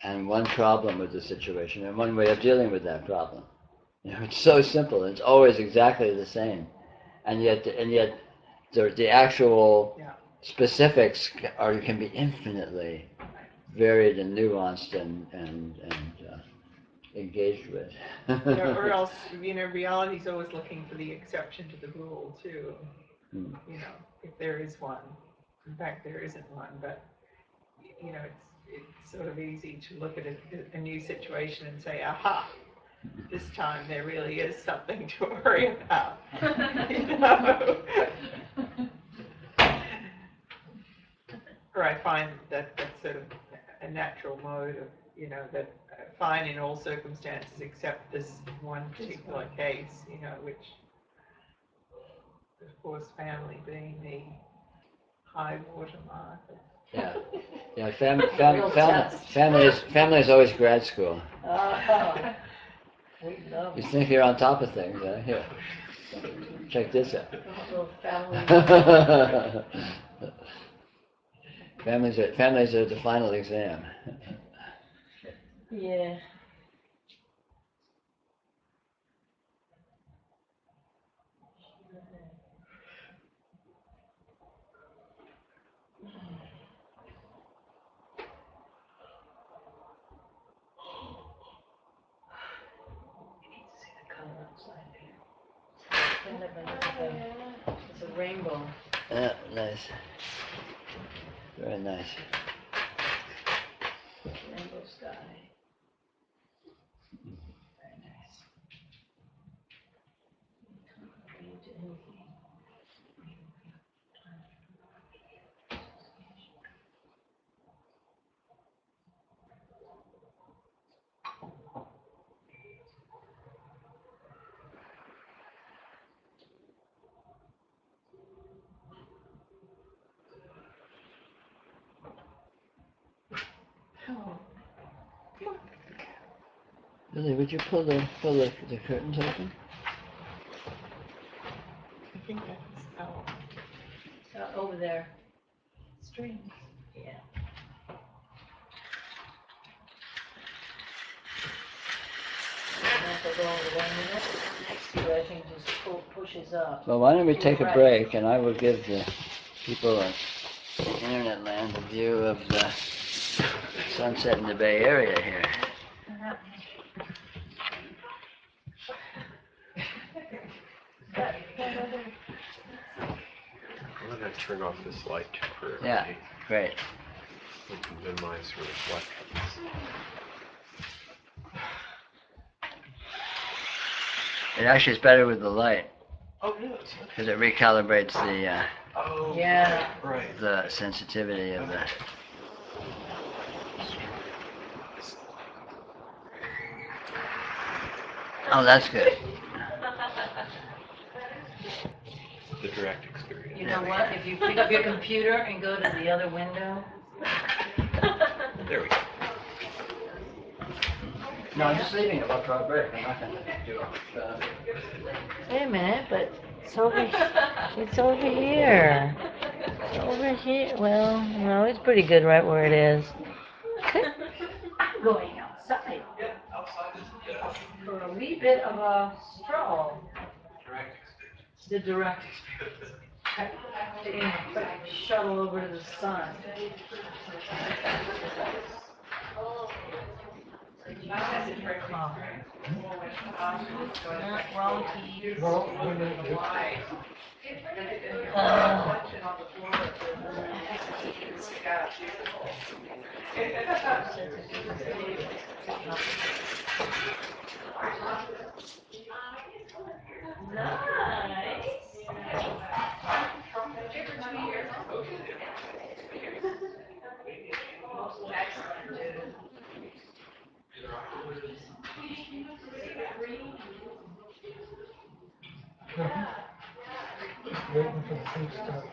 and one problem with the situation and one way of dealing with that problem. It's so simple. It's always exactly the same, and yet the actual specifics can be infinitely varied and nuanced and engaged with. Or else, reality's always looking for the exception to the rule too. If there is one. In fact, there isn't one, but it's sort of easy to look at a new situation and say, aha, this time there really is something to worry about. Or I find that that's sort of a natural mode of, that fine in all circumstances except this one particular case, which, of course, family being the high water mark. Yeah. Family is always grad school. We love You think you're on top of things, huh? Here, check this out. Families are the final exam. Yeah. It's a rainbow. Yeah, nice. Very nice. Rainbow sky. Very nice. Lily, would you pull the curtains open? I think that's Over there. Strings. Yeah. Have to go over there, and the next to it, I think just pushes up. Well, why don't we To take the a right. break, and I will give the people in internet land a view of the sunset in the Bay Area here. I'm going to turn off this light temporarily. Yeah, great. We can minimize reflections. It actually is better with the light, Oh, it is. because it recalibrates Oh, Yeah. right. the sensitivity of the. Oh, that's good. The direct experience. You know what, if you pick up your computer and go to the other window. There we go. No, I'm just leaving it for our break. I'm not going to do it. Wait a minute, but it's over here. It's over here. Well, no, it's pretty good right where it is. I'm going outside for a wee bit of a stroll. The direct experience. Shuttle over to the sun. Wrong key. Well, when it- waiting for the things to start.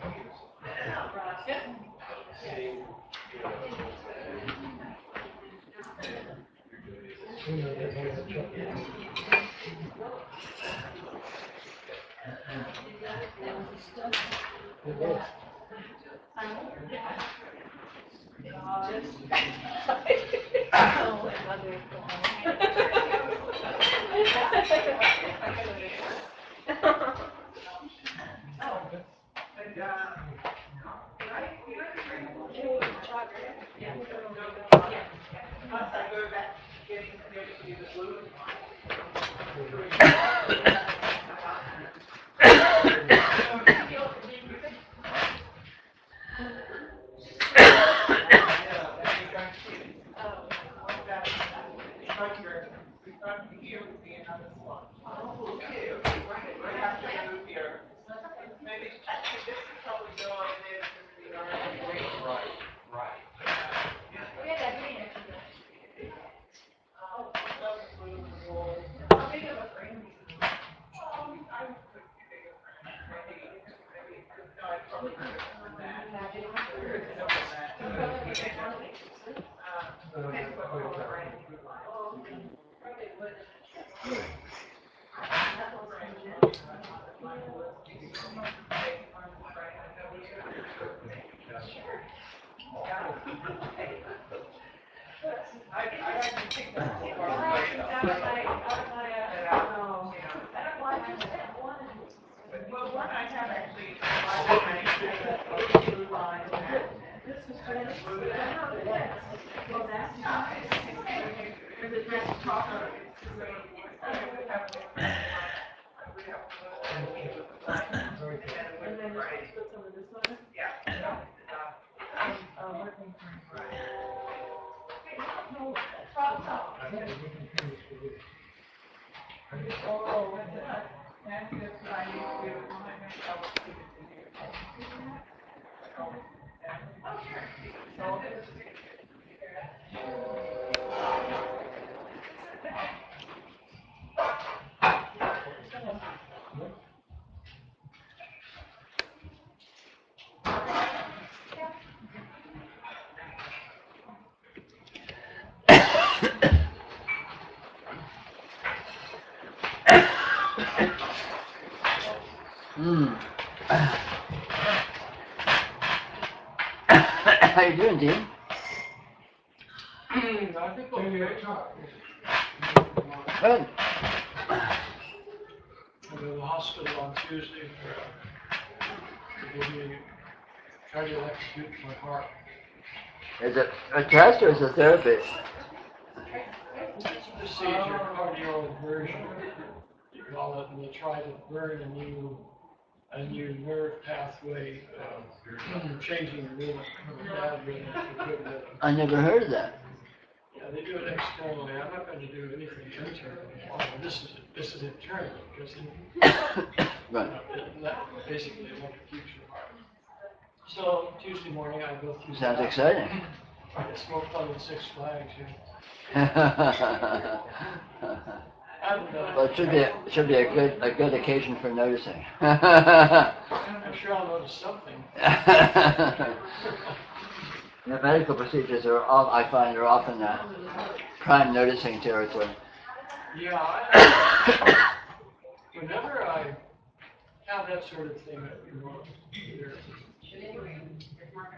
Soon they'll get hold of the truck. It is. How you doing, Dean? Good. I go to the hospital on Tuesday for the cardiac acute for my heart. Is it a test or is it therapy? It's a procedure, cardioversion, you call it, and they try to burn a new nerve pathway, changing the rhythm from a bad rhythm to a good rhythm. I never heard of that. Yeah, they do it externally. I'm not going to do anything internally. This is internal because Right. basically it won't keep your heart. So Tuesday morning I go through. Sounds exciting. I smoke fun in Six Flags. Well, it should be a good occasion for noticing. I'm sure I'll notice something. The medical procedures I find, are often prime noticing territory. Yeah, whenever I have that sort of thing, either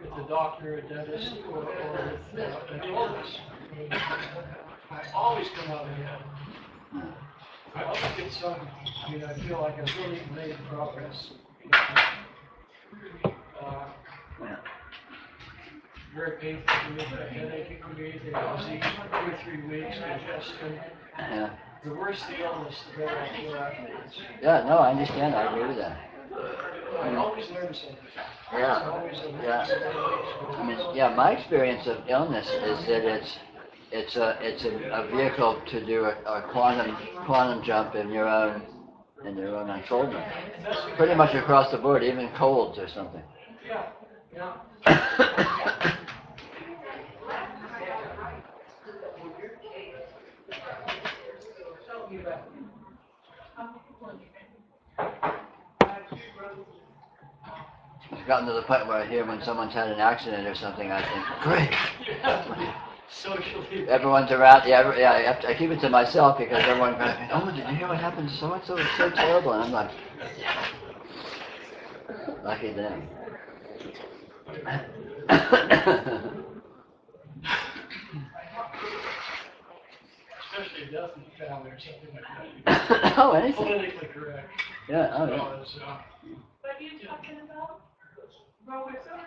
with a doctor, a dentist, or with an illness, I always come out ahead. I always get some, I feel like I've really made progress. Very painful for me, a headache can be the disease for 2 or 3 weeks, congestion. Yeah. The worse the illness, the better I feel afterwards. Yeah, no, I understand. I agree with that. I always learn something. Yeah. My experience of illness is that it's a vehicle to do a quantum jump in your own unfoldment. Pretty much across the board, even colds or something. Yeah. I've gotten to the point where I hear when someone's had an accident or something, I think, great. Socially. Everyone's around. I keep it to myself because everyone's going, oh, did you hear what happened to so and so? It's so terrible. And I'm like, lucky them. Especially death in the family or something like that. Oh, anything. Politically correct. Yeah. Oh, yeah. What are you talking about?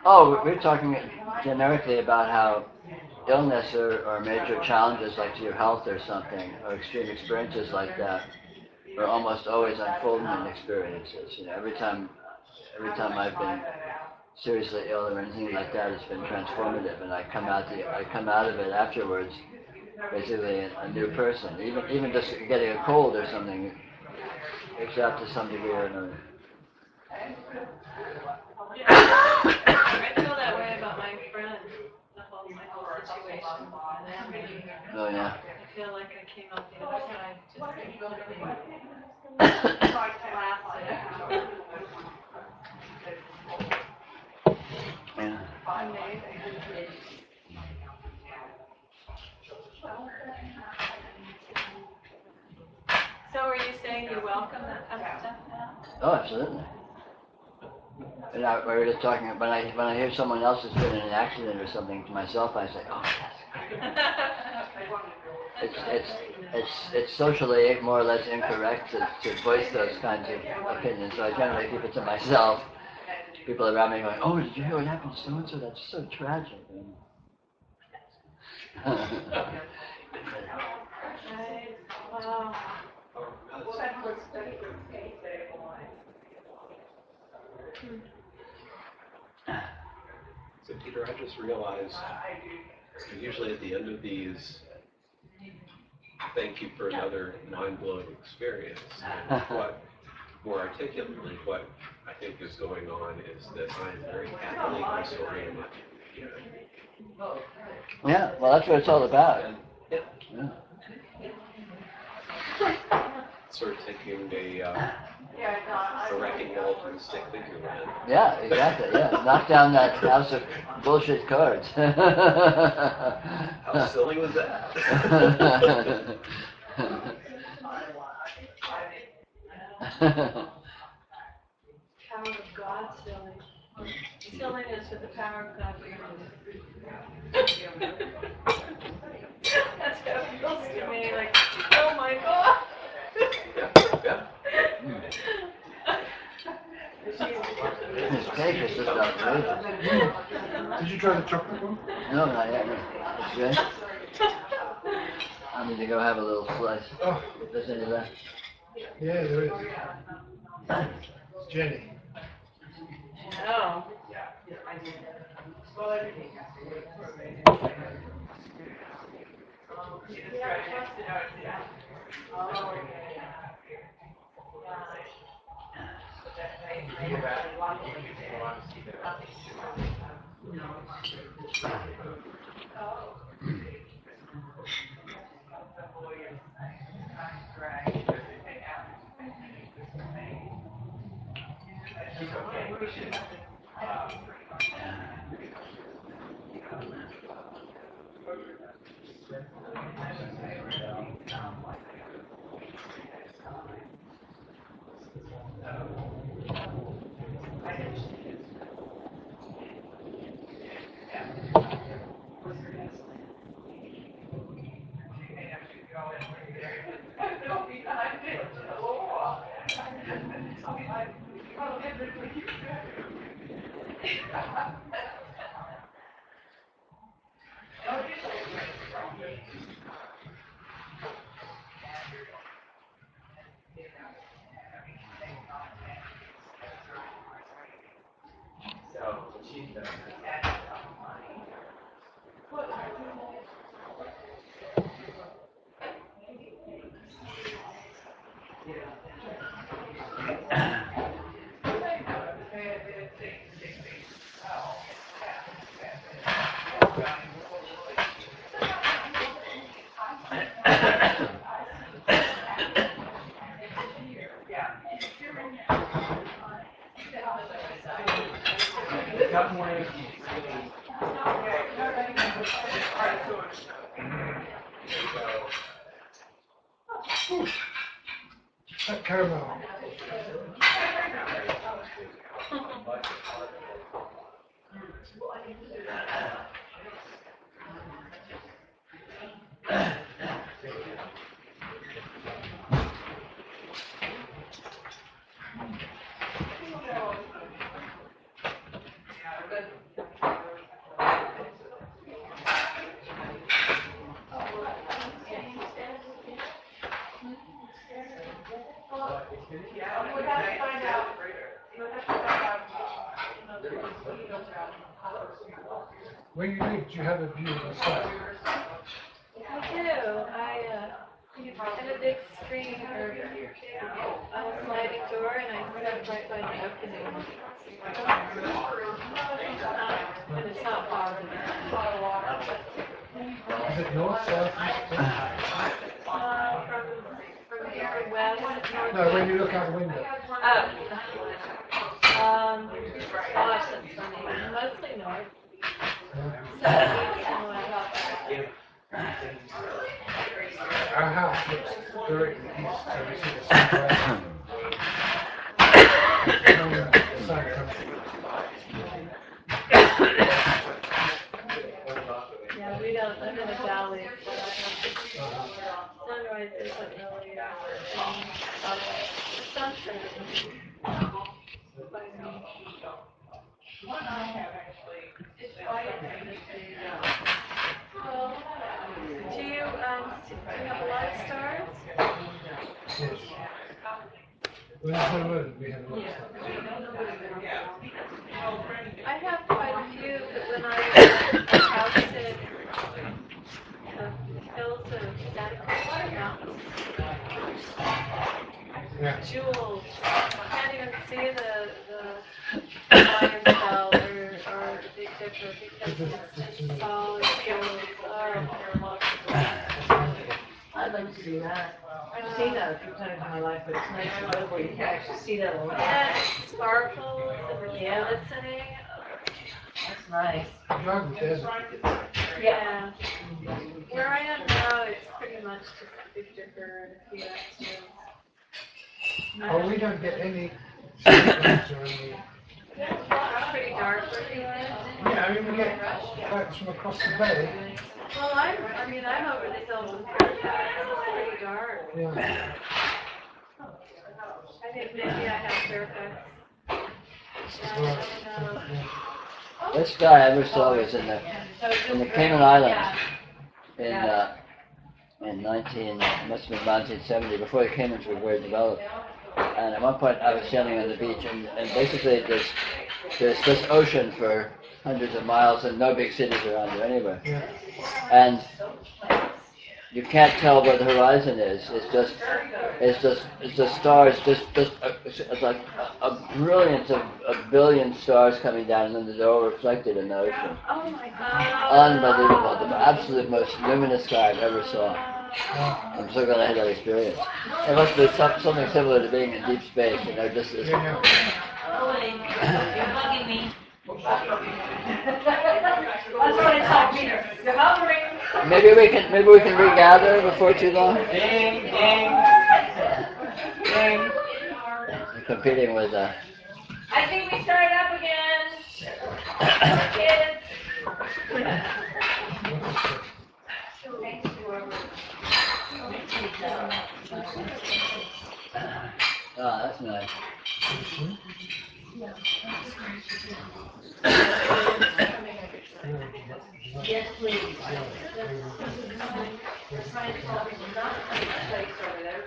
Oh, we're talking generically about how illness or major challenges like to your health or something, or extreme experiences like that, are almost always unfoldment experiences. Every time I've been seriously ill or anything like that, it's been transformative, and I come out of it afterwards, basically a new person. Even just getting a cold or something, it's out to some degree or another. I feel that way about my friend, my whole situation. Oh yeah. I feel like I came out the other side just Yeah. So are you saying you welcome that kind of stuff now? Oh, absolutely. And we were just talking, when I hear someone else has been in an accident or something, to myself I say, oh, yes. It's socially more or less incorrect to voice those kinds of opinions, so I generally keep it to myself. People around me going, oh, did you hear what happened to so-and-so? That's so tragic. Wow. So Peter, I just realized usually at the end of these, thank you for another mind-blowing experience. And what, more articulately, what I think is going on is that I'm very happily disoriented. Yeah, well, that's what it's all about. Yeah. Sort of taking a wrecking ball to the stick figure man. Yeah, exactly. Yeah, knock down that house of bullshit cards. How silly was that? Power of God, silly. Silliness with the power of God. That's how it feels to me, like, oh my God. Yeah. This cake is just outrageous. Did you try the chocolate one? No, not yet. No. It's good. I need to go have a little slice. Oh, If there's any left. yeah, there is. Jenny. Oh. That caramel. When you leave, do you have a view of the sky? I do. I have a big screen or a sliding door, and I sit right by the opening. And it's not far. Is it north, south, east, west? From here west, north. No, when you look out the window. Gosh, that's funny. Mostly north. South, east, and west. Our house looks directly east, so we see the sun the sun comes. Yeah, we don't live in a valley, so sunrise isn't really a thing. The sunset is by me. Well, do you have a lot of stars? Yes. When there's no moon, we have a lot of I have quite a few, but when I was at a house in the hills of Santa Cruz Mountains, Yeah. jewels, you can't even see the Lion Belt or the Big Dipper because it's just solid jewels. I'd like to see that. I've seen that a few times in my life, but it's nice to live where you can actually see that a lot. Yeah, it sparkles and it's glistening. That's nice. Drive the desert. Yeah. Where I am now, it's pretty much just Big Dipper and a few extras. Oh, we don't get any streetlights or any. It's pretty dark where you live. Yeah, I mean, we get lights from across the bay. Well, I'm over the hills in Fairfax. It's pretty dark. Yeah. I think maybe I have Fairfax. Right. I don't know. This guy I ever saw was in the Cayman Islands in 19, it must have been 1970, before the Caymans were very developed. And at one point I was standing on the beach, and basically there's this ocean for hundreds of miles and no big cities around there anywhere. Yeah. And you can't tell where the horizon is. It's just stars, it's like a brilliance of a billion stars coming down, and then they're all reflected in the ocean. Oh my God. Unbelievable, the absolute most luminous sky I've ever saw. I'm so glad I had that experience. It must be something similar to being in deep space, just this Ollie, you're bugging me. That's what I tell Peter. You're hovering. Maybe we can regather before too long. Ding, ding, ding. You're competing with I think we started up again. Kids. oh, that's nice. Yes, please. The science office is not a place over there.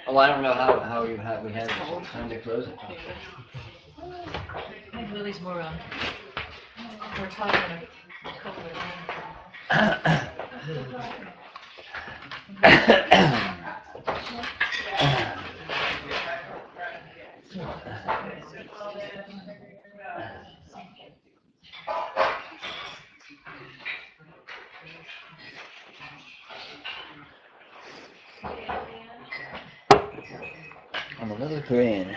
Oh, I don't know how we have time to close it. I think Lily's more talking of COVID. I'm a little green.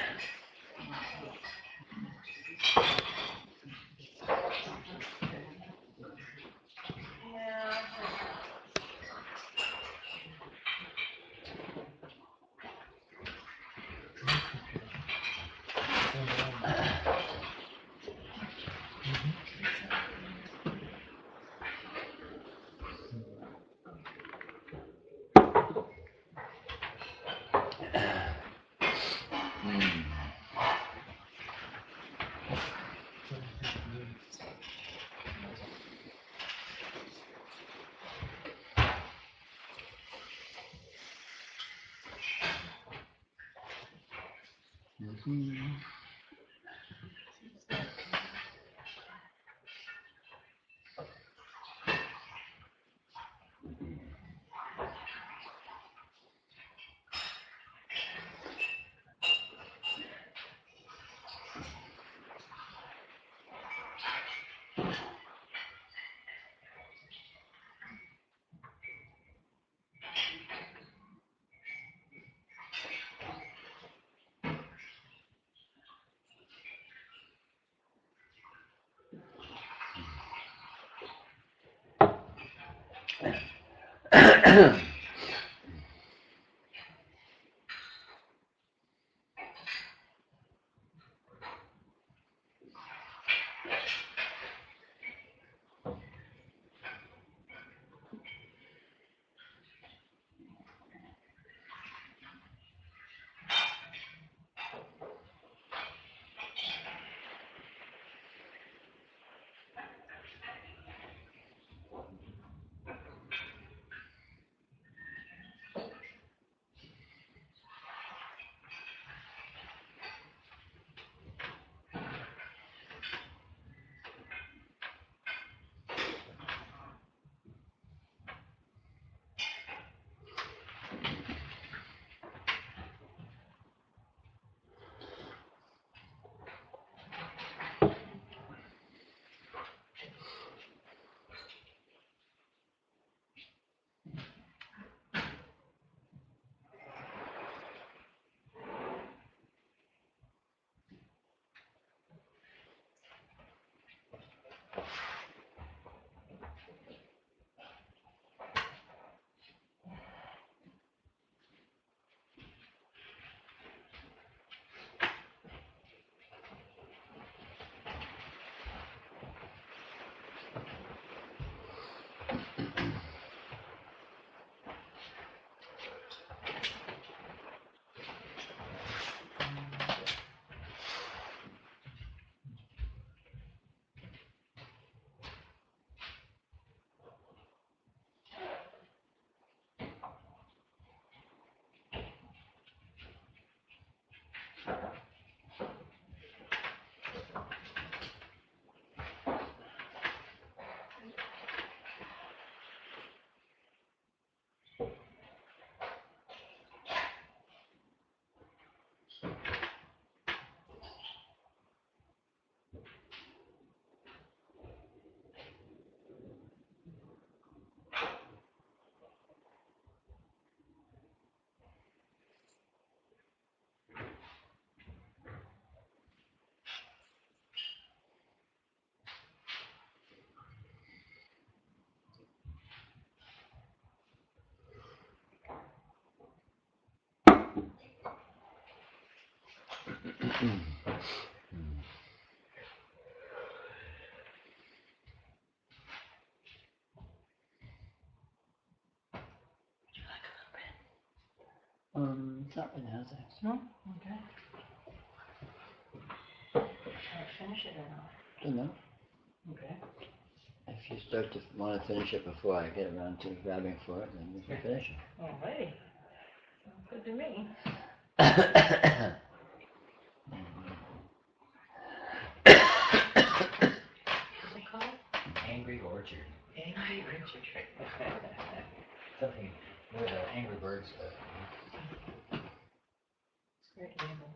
Not right now, thanks. No? Okay. Shall I finish it or not? Don't know. Okay. If you start to want to finish it before I get around to grabbing for it, then we can finish it. Alrighty. Sounds good to me. What's it called? Angry Orchard. Angry Orchard. Something where the Angry Birds live. It's a great label.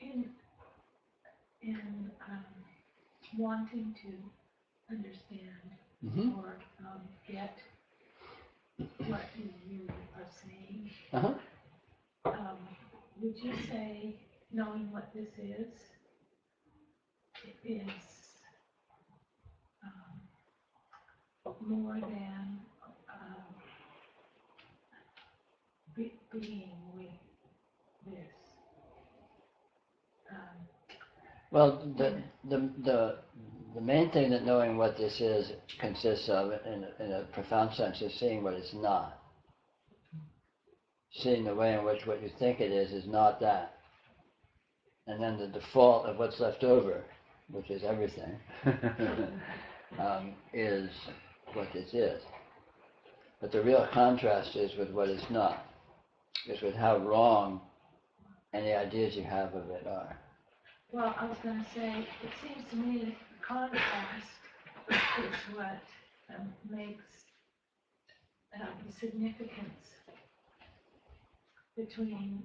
In wanting to understand Mm-hmm. or get what you are saying, would you say knowing what this is more than being with this? Well, the main thing that knowing what this is consists of, in a profound sense, is seeing what it's not. Seeing the way in which what you think it is not that. And then the default of what's left over, which is everything, is what this is. But the real contrast is with what it's not, is with how wrong any ideas you have of it are. Well, I was going to say, it seems to me that the contrast is what makes the significance between,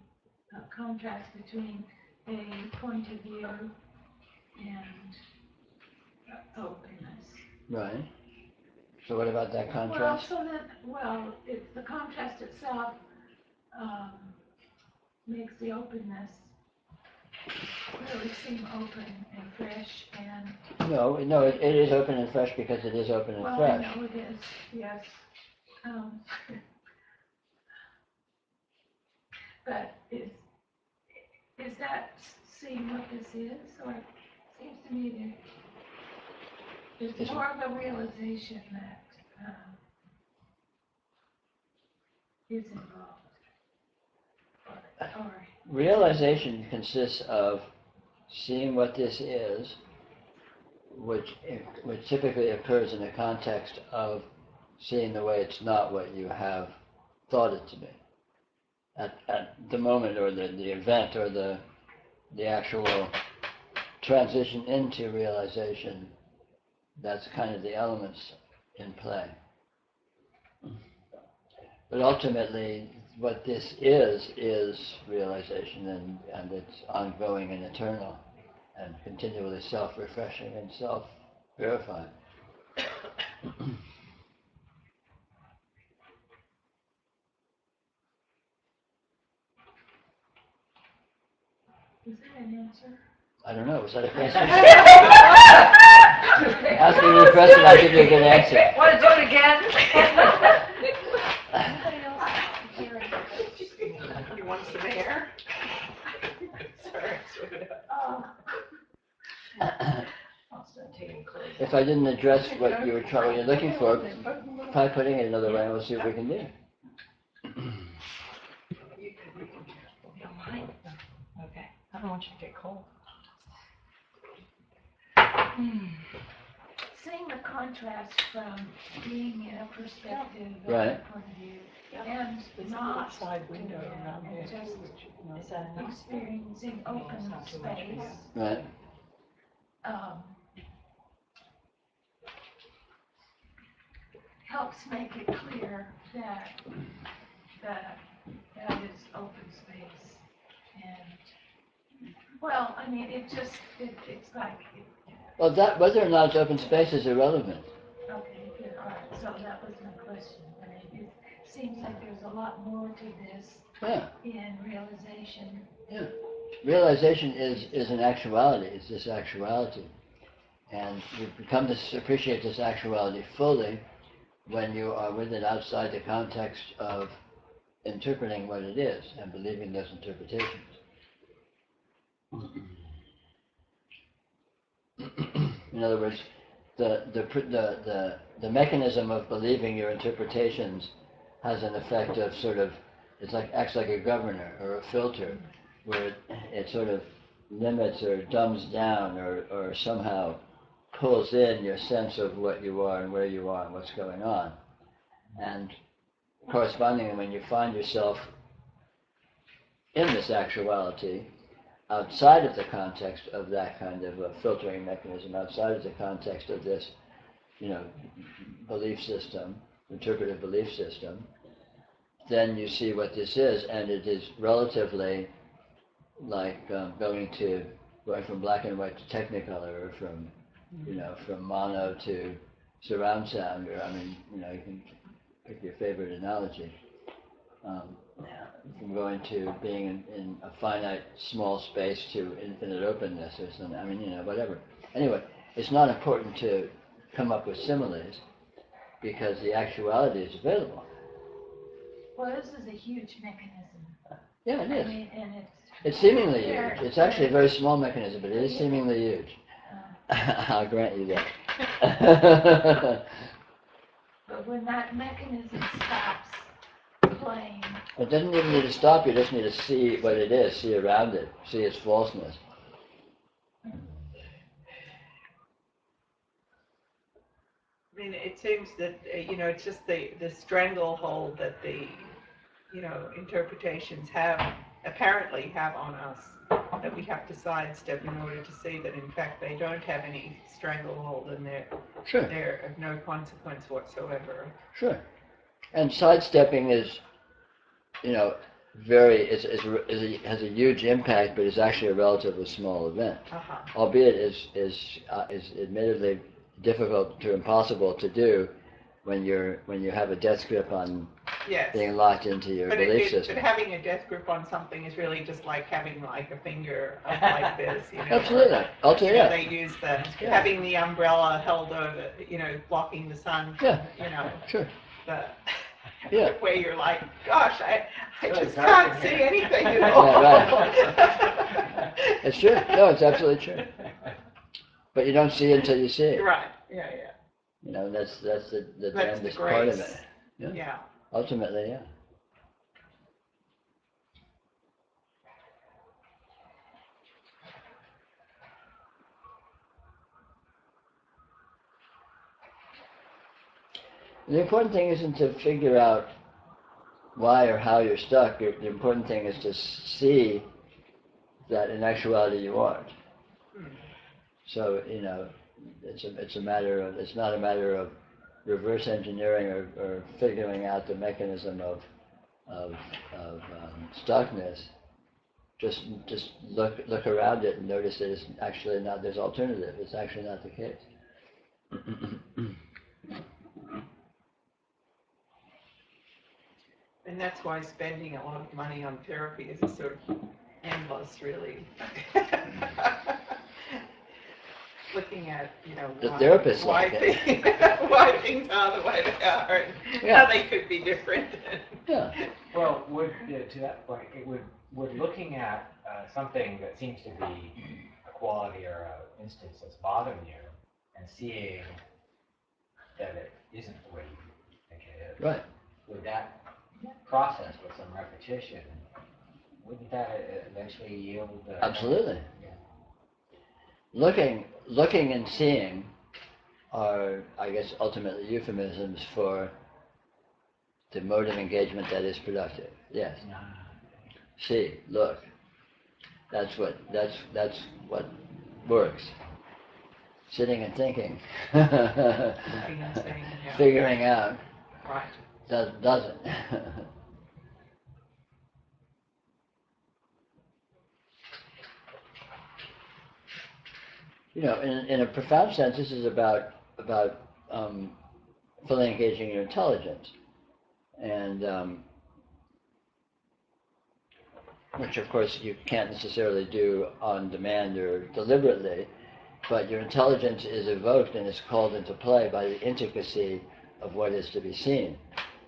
contrast between a point of view and openness. Right. So what about that contrast? It's the contrast itself makes the openness really seem open and fresh and... No, it is open and fresh because it is open and fresh. I know it is, yes. Um, but is that seeing what this is, or it seems to me that there's more of a realization that is involved. Or Realization consists of seeing what this is, which typically occurs in the context of seeing the way it's not what you have thought it to be. At the moment, or the event, or the actual transition into realization, that's kind of the elements in play. But ultimately, what this is realization, and it's ongoing and eternal, and continually self-refreshing and self-purifying. is that an answer? I don't know, was that a question? Ask me a question, I'll give you a good answer. Want to do it again? Anybody else hearing? You want some air? Sorry. I'll start taking clothes. If I didn't address what you're looking for, try putting it another way and we'll see what we can do. Okay, I don't want you to get cold. Seeing the contrast from being in a perspective of Right. a point of view and not Side window around and there. just Is that enough? experiencing open space Right. helps make it clear that that is open space. And, well, I mean, it's like, Well, that whether or not it's open space is irrelevant. okay, good, all right, so that was my question. I mean, it seems like there's a lot more to this Yeah. in realization. Yeah. Realization is an actuality, it's this actuality. And you come to appreciate this actuality fully when you are with it outside the context of interpreting what it is and believing those interpretations. In other words, the mechanism of believing your interpretations has an effect of sort of, acts like a governor or a filter, where it sort of limits or dumbs down or somehow pulls in your sense of what you are and where you are and what's going on. And correspondingly, when you find yourself in this actuality, outside of the context of that kind of a filtering mechanism, outside of the context of this, belief system, interpretive belief system, then you see what this is, and it is relatively like going from black and white to Technicolor, or from mono to surround sound, or you can pick your favorite analogy. From going to being in a finite small space to infinite openness, or something. Whatever. Anyway, it's not important to come up with similes because the actuality is available. Well, this is a huge mechanism. Yeah, it is. I mean, and It's seemingly huge. It's actually a very small mechanism, but it is seemingly huge. I'll grant you that. But when that mechanism stops playing, It doesn't even need to stop, you just need to see what it is, see around it, see its falseness. I mean, it seems that, it's just the stranglehold that the, interpretations apparently have on us, that we have to sidestep in order to see that, in fact, they don't have any stranglehold, and they're of no consequence whatsoever. Sure. And sidestepping is, has a huge impact, but is actually a relatively small event. Albeit is admittedly difficult to impossible to do when you have a death grip on being locked into your belief system. But having a death grip on something is really just like having like a finger up like this, Absolutely. They use having the umbrella held over, blocking the sun. Yeah. From, Sure. Yeah. where you're like, gosh, I Really just dark can't in see here. anything at all. Yeah, It's true. No, it's absolutely true. But you don't see it until you see it. Right, yeah. You know, that's the That's the damnedest part of grace. it. Yeah. Yeah. Ultimately, yeah. The important thing isn't to figure out why or how you're stuck. The important thing is to see that in actuality you aren't. So, you know, it's not a matter of reverse engineering or figuring out the mechanism of stuckness. Just look around it and notice that it's actually not. There's alternative. It's actually not the case. And that's why spending a lot of money on therapy is sort of endless, really. Looking at, you know, The therapist why, like it. why things are the way they are and Yeah. how they could be different. Yeah. Well, to that point, would looking at something that seems to be a quality or an instance that's bothering you and seeing that it isn't the way you think it is, Right. would that process with some repetition, wouldn't that eventually yield? Absolutely. Yeah. Looking and seeing are, I guess, ultimately euphemisms for the mode of engagement that is productive. Yes. See, look. That's what works. Sitting and thinking, figuring out, Right. doesn't. You know, in a profound sense, this is about fully engaging your intelligence, and which of course you can't necessarily do on demand or deliberately, but your intelligence is evoked and is called into play by the intricacy of what is to be seen.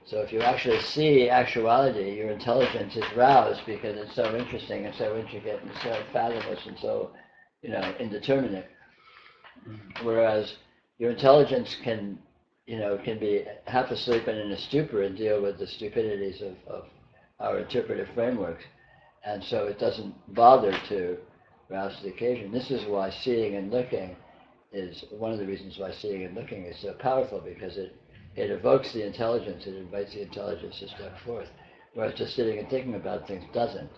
So if you actually see actuality, your intelligence is roused because it's so interesting and so intricate and so fathomless and so, you know, indeterminate. Whereas your intelligence can be half asleep and in a stupor and deal with the stupidities of our interpretive frameworks. And so it doesn't bother to rouse to the occasion. This is why seeing and looking is one of the reasons why seeing and looking is so powerful, because it evokes the intelligence, it invites the intelligence to step forth. Whereas just sitting and thinking about things doesn't.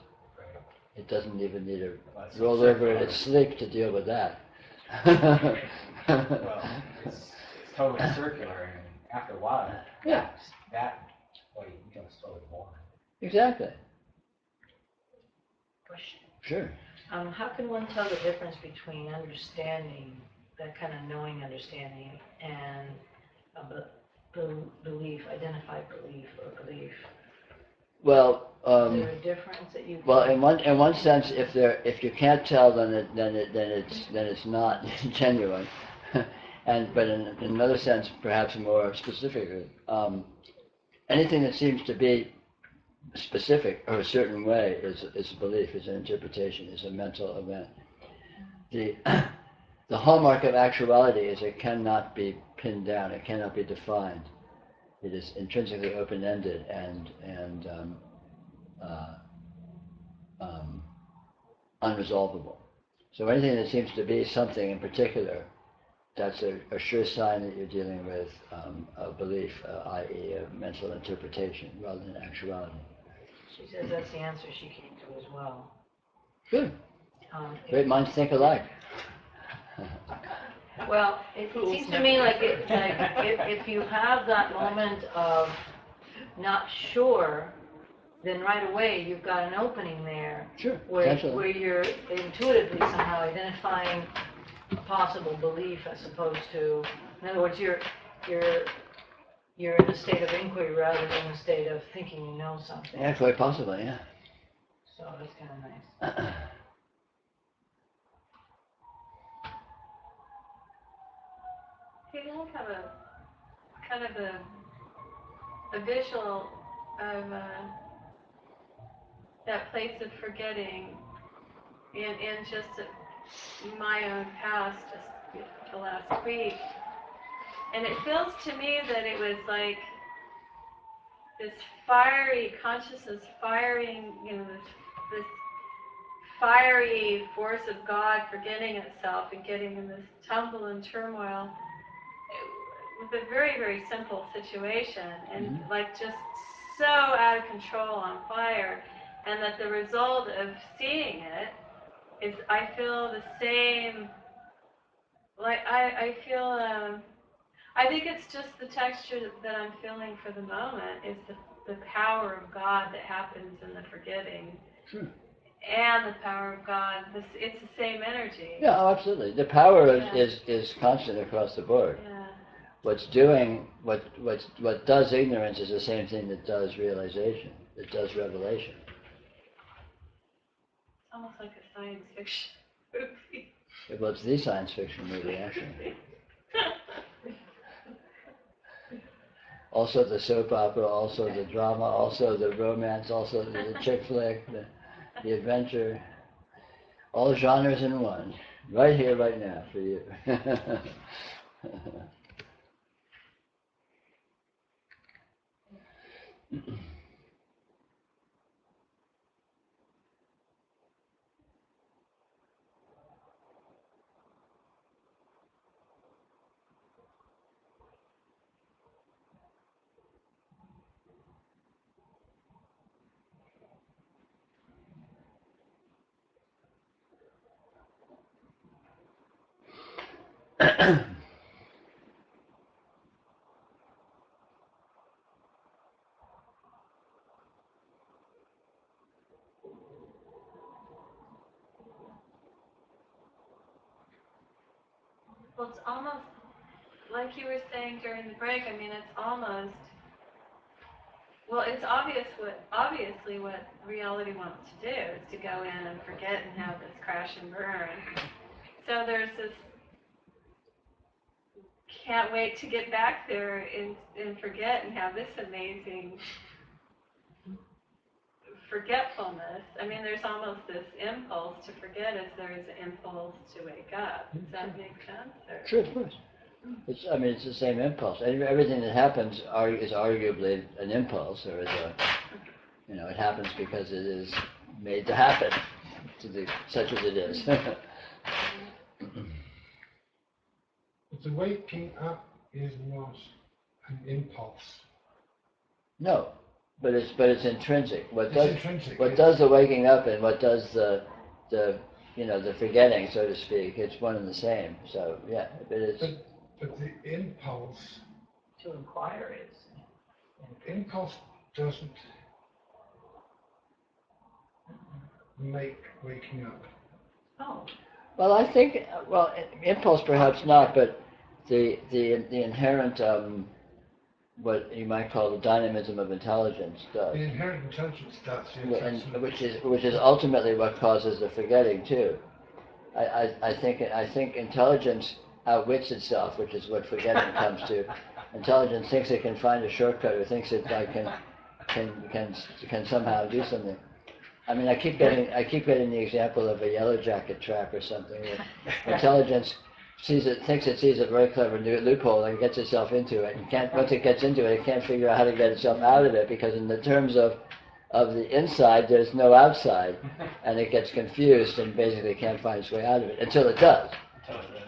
It doesn't even need to roll over in its sleep to deal with that. Well, it's totally circular, and after a while, that way becomes totally boring. Exactly. Question. Sure. How can one tell the difference between understanding, that kind of knowing understanding, and belief, identified belief or belief? Well, is there a difference that you? Well, in one sense, if you can't tell, then it's not genuine. But in another sense, perhaps more specifically, anything that seems to be specific or a certain way is a belief, is an interpretation, is a mental event. The hallmark of actuality is it cannot be pinned down, it cannot be defined. It is intrinsically open-ended and unresolvable. So anything that seems to be something in particular, that's a sure sign that you're dealing with a belief, i.e. a mental interpretation, rather than actuality. She says that's the answer she came to as well. Good. Great minds think alike. Well, it seems to me like if you have that moment of not sure, then right away you've got an opening there. Sure. Where you're intuitively somehow identifying a possible belief as opposed to, in other words, you're in a state of inquiry rather than a state of thinking you know something. Yeah, quite possibly, yeah. So that's kind of nice. Hey, I have a kind of a a visual of that place of forgetting in just my own past, just the last week. And it feels to me that it was like this fiery consciousness, firing, this fiery force of God forgetting itself and getting in this tumble and turmoil with a very, very simple situation, and like just so out of control on fire, and that the result of seeing it is I feel the same, like I feel, I think it's just the texture that I'm feeling for the moment is the power of God that happens in the forgetting. Sure. And the power of God, it's the same energy. Yeah, oh, absolutely. The power is constant across the board. Yeah. What does ignorance is the same thing that does realization, that does revelation. It's almost like a science fiction movie. Well, it's the science fiction movie, actually. Also the soap opera, also the drama, also the romance, also the chick flick, the adventure. All genres in one. Right here, right now, for you. Well, it's almost like you were saying during the break. I mean, it's almost, well, it's obviously what reality wants to do is to go in and forget and have this crash and burn. So there's this, can't wait to get back there and forget and have this amazing forgetfulness. I mean, there's almost this impulse to forget as there is an impulse to wake up. Does that make sense? Or? Sure, of course. It's the same impulse. Everything that happens is arguably an impulse, or it happens because it is made to happen, such as it is. But the waking up is not an impulse. No, but it's intrinsic. What Intrinsic. does the waking up and what does the forgetting, so to speak? It's one and the same. So yeah, but it's. But the impulse To inquire is. Impulse doesn't make waking up. Oh. Well, I think impulse perhaps not, but the inherent what you might call the dynamism of intelligence does. The inherent intelligence does, yes, and which is ultimately what causes the forgetting too. I think intelligence outwits itself, which is what forgetting comes to. Intelligence thinks it can find a shortcut, or thinks it can somehow do something. I mean, I keep getting the example of a yellow jacket trap or something. Intelligence thinks it sees a very clever loophole and gets itself into it, and once it gets into it, it can't figure out how to get itself out of it, because in the terms of the inside, there's no outside, and it gets confused and basically can't find its way out of it until it does.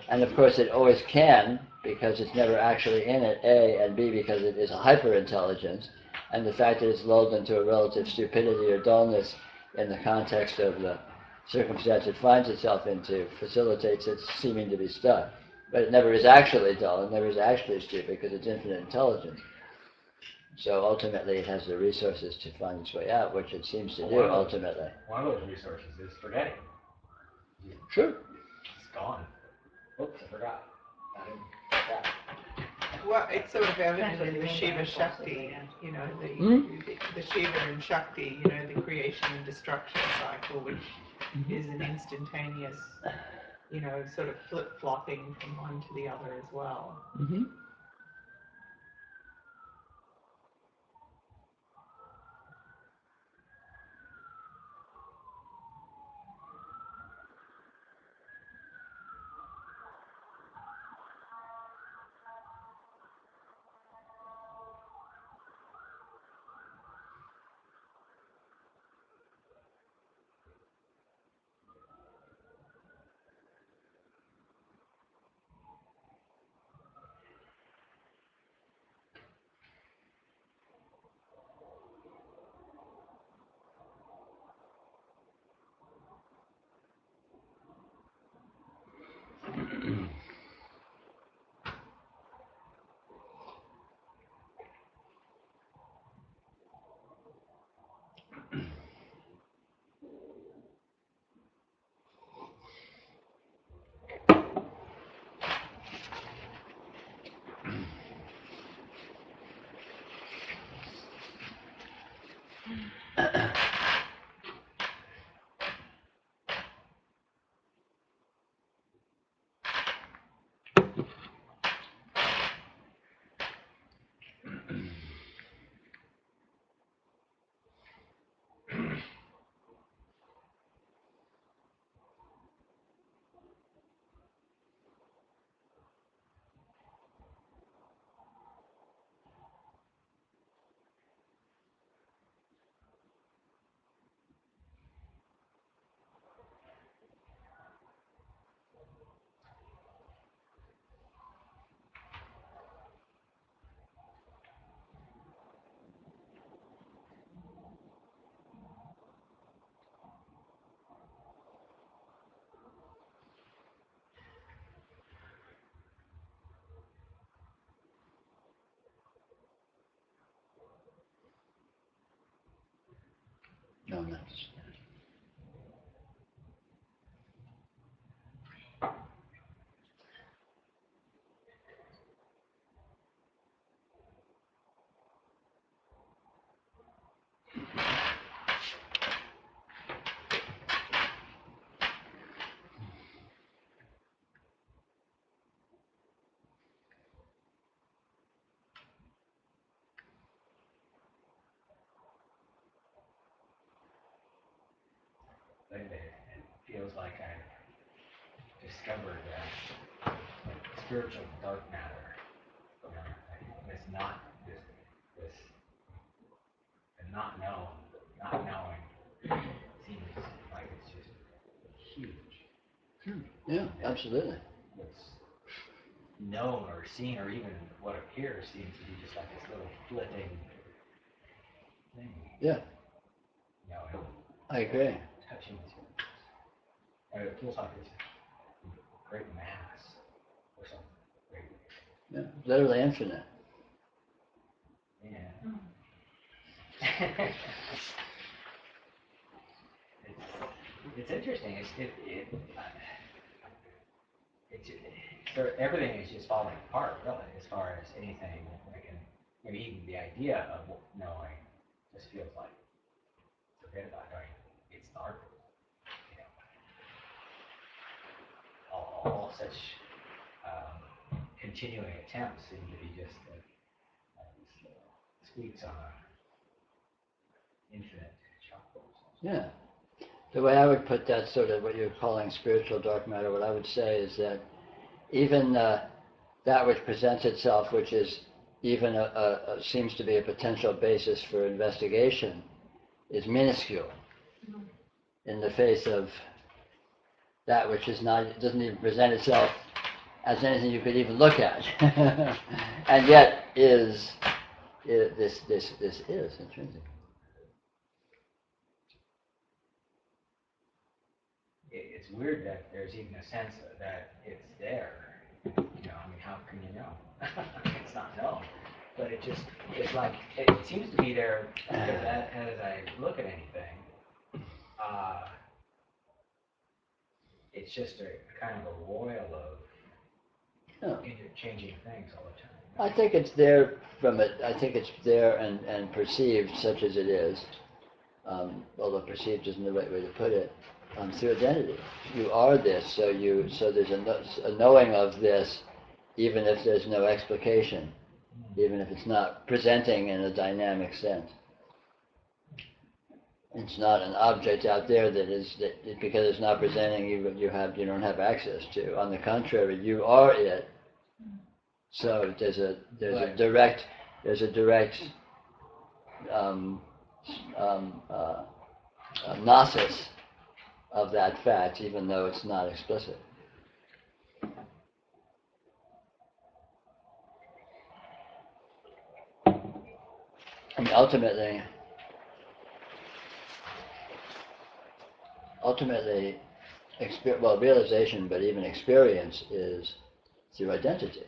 And of course, it always can, because it's never actually in it, A, and B, because it is a hyper-intelligence, and the fact that it's lulled into a relative stupidity or dullness in the context of the circumstance it finds itself into facilitates its seeming to be stuck. But it never is actually dull, it never is actually stupid, because it's infinite intelligence. So ultimately it has the resources to find its way out, which it seems to do ultimately. One of those resources is forgetting. Sure. It's gone. Oops, I forgot. I didn't forget. Well, it's sort of evident in the Shiva Shakti, the Shiva and Shakti, the creation and destruction cycle, which is an instantaneous, sort of flip-flopping from one to the other as well. Mm-hmm. No, that's Lately, it feels like I've discovered that spiritual dark matter. It's not this the not knowing seems like it's just huge. yeah, absolutely. What's known or seen or even what appears seems to be just like this little flitting thing. Yeah, You know, I agree. touching it. And it feels like it's a great mass or something. Great. Yeah, literally infinite. Yeah. it's interesting. Everything is just falling apart, really, as far as anything. Like, and even the idea of knowing just feels like forget about it. It's dark. You know, all such continuing attempts seem to be just squeaks on an infinite chalkboard. Yeah. The way I would put that, sort of what you're calling spiritual dark matter, what I would say is that even that which presents itself, which is even seems to be a potential basis for investigation, is minuscule in the face of that which is not, it doesn't even present itself as anything you could even look at, and yet this is intrinsic. It's weird that there's even a sense that it's there. You know, I mean, how can you know? It's not known. But it's like, it seems to be there because as I look at anything, it's just a kind of a roil of interchanging things all the time. I think it's there I think it's there and perceived such as it is, although perceived isn't the right way to put it, through identity. You are this, so there's a knowing of this, even if there's no explication, even if it's not presenting in a dynamic sense. It's not an object out there that because it's not presenting, you don't have access to. On the contrary, you are it. So there's a direct gnosis of that fact, even though it's not explicit. I mean, ultimately, realization, but even experience is through identity.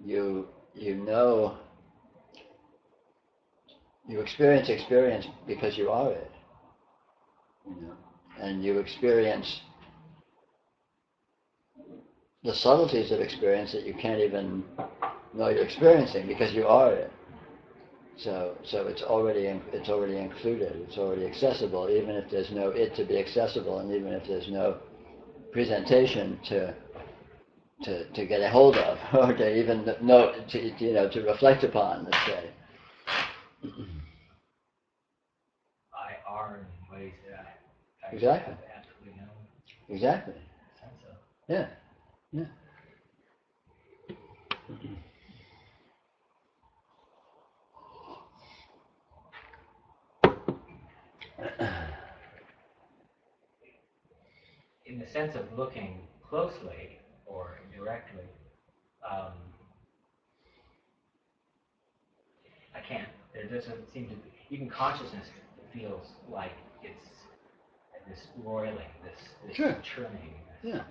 You experience because you are it. And you experience the subtleties of experience that you can't even know you're experiencing because you are it. So it's already included. It's already accessible, even if there's no it to be accessible, and even if there's no presentation to get a hold of, or to even know to reflect upon. Let's say. I are in ways that I Exactly. have absolutely no Exactly. sense of. Yeah. Yeah. In the sense of looking closely or directly, I can't. There doesn't seem to be, even consciousness feels like it's this roiling, this Sure. churning, Yeah.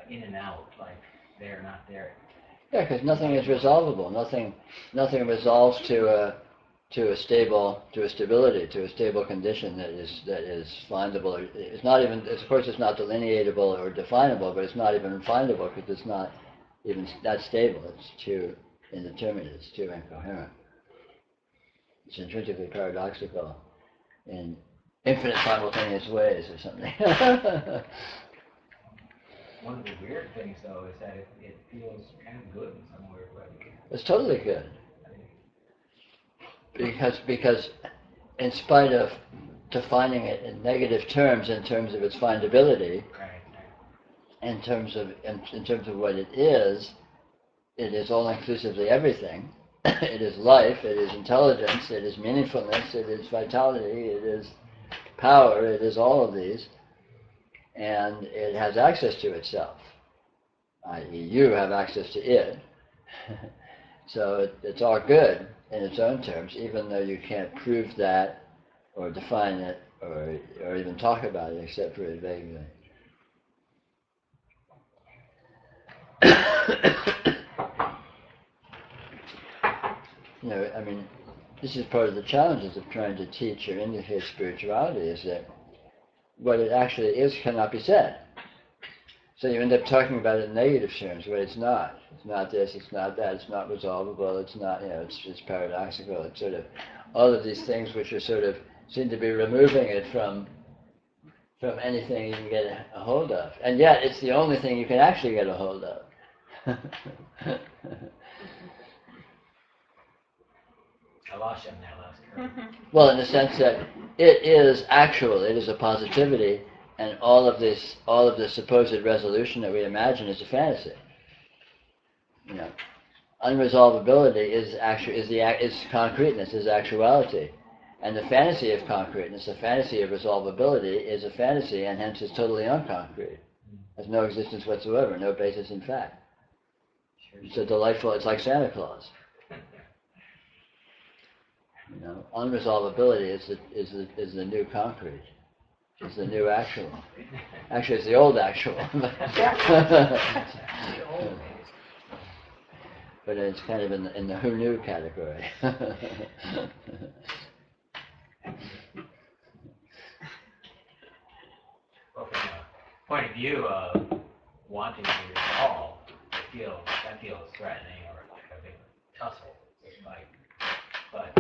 In and out, like they're not there. Yeah, because nothing is resolvable. Nothing resolves to a stability, to a stable condition that is findable. It's not even. Of course, it's not delineatable or definable, but it's not even findable because it's not even that stable. It's too indeterminate. It's too incoherent. It's intrinsically paradoxical in infinite simultaneous ways, or something. One of the weird things, though, is that it feels kind of good in some weird way. It's totally good. Because in spite of defining it in negative terms, in terms of its findability, in terms of what it is all inclusively everything. It is life, it is intelligence, it is meaningfulness, it is vitality, it is power, it is all of these, and it has access to itself, i.e. you have access to it. So it's all good in its own terms, even though you can't prove that or define it or even talk about it except very vaguely. I mean, this is part of the challenges of trying to teach or indicate spirituality, is that what it actually is cannot be said. So you end up talking about it in negative terms, but it's not. It's not this, it's not that, it's not resolvable, it's not, it's paradoxical. It's sort of all of these things which are sort of seem to be removing it from anything you can get a hold of. And yet it's the only thing you can actually get a hold of. I lost you on that last curve. Well, in the sense that it is actual, it is a positivity, and all of this supposed resolution that we imagine is a fantasy. Unresolvability is concreteness, is actuality, and the fantasy of concreteness, the fantasy of resolvability, is a fantasy, and hence is totally unconcrete. Has no existence whatsoever, no basis in fact. It's a delightful. It's like Santa Claus. Unresolvability is the new concrete. It's the new actual. Actually, it's the old actual. But it's kind of in the who knew category. Well, from the point of view of wanting to resolve, that feels threatening or like a big tussle. But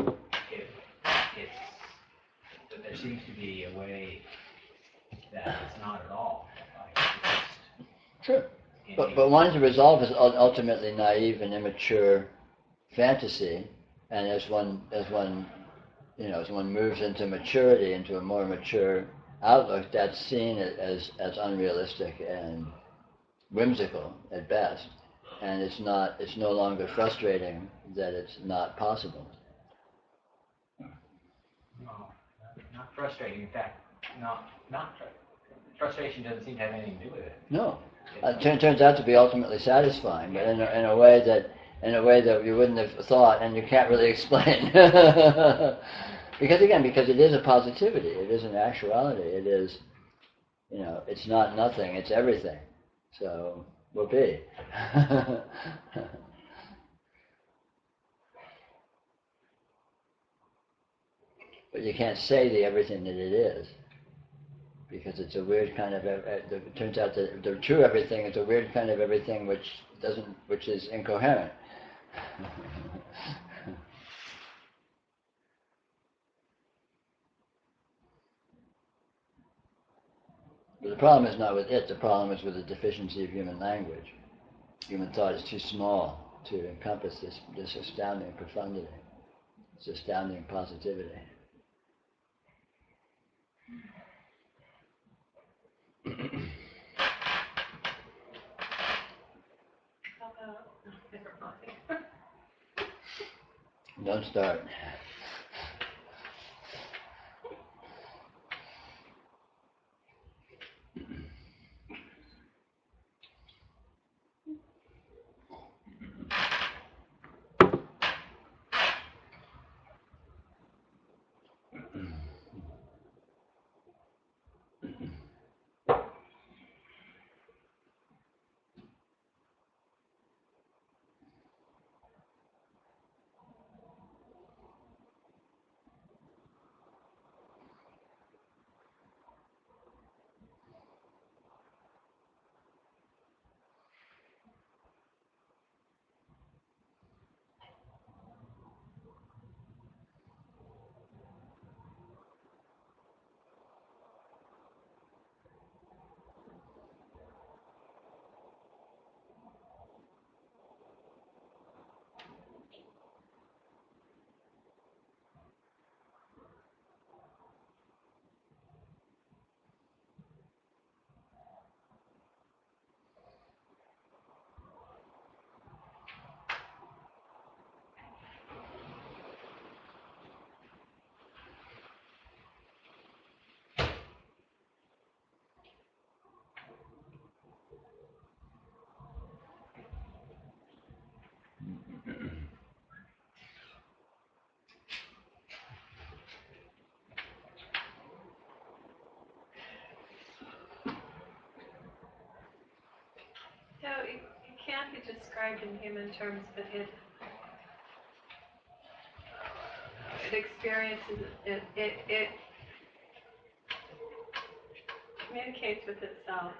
there seems to be a way that it's not at all. Sure. But wanting to resolve is ultimately naive and immature fantasy, and as one moves into maturity, into a more mature outlook, that's seen as unrealistic and whimsical at best, and it's no longer frustrating that it's not possible. No, not frustrating. In fact, frustration doesn't seem to have anything to do with it. No. It turns out to be ultimately satisfying, but in a way that you wouldn't have thought, and you can't really explain. Because it is a positivity, it is an actuality, it is You know, it's not nothing, it's everything. So, whoopee. But you can't say the everything that it is, because it's a weird kind of, it turns out that the true everything is a weird kind of everything which is incoherent. But the problem is not with it, the problem is with the deficiency of human language. Human thought is too small to encompass this astounding profundity, this astounding positivity. Don't start. So it can't be described in human terms, but it experiences, it communicates with itself.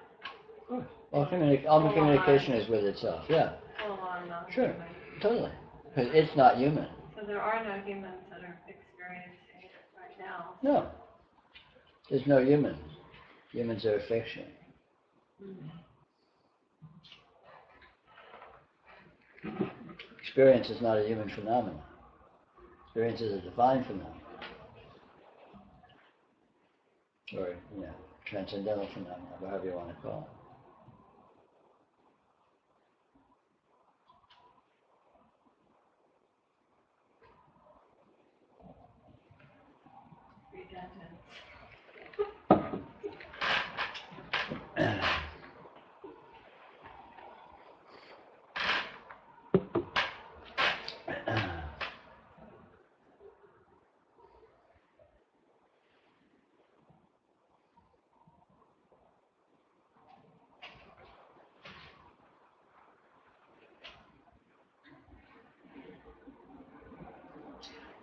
All communication is with itself, yeah. Full on, not Sure, human. totally. Because it's not human. So there are no humans that are experiencing it right now. No. There's no humans. Humans are a fiction. Experience is not a human phenomenon. Experience is a divine phenomenon. Or, transcendental phenomenon, however you want to call it.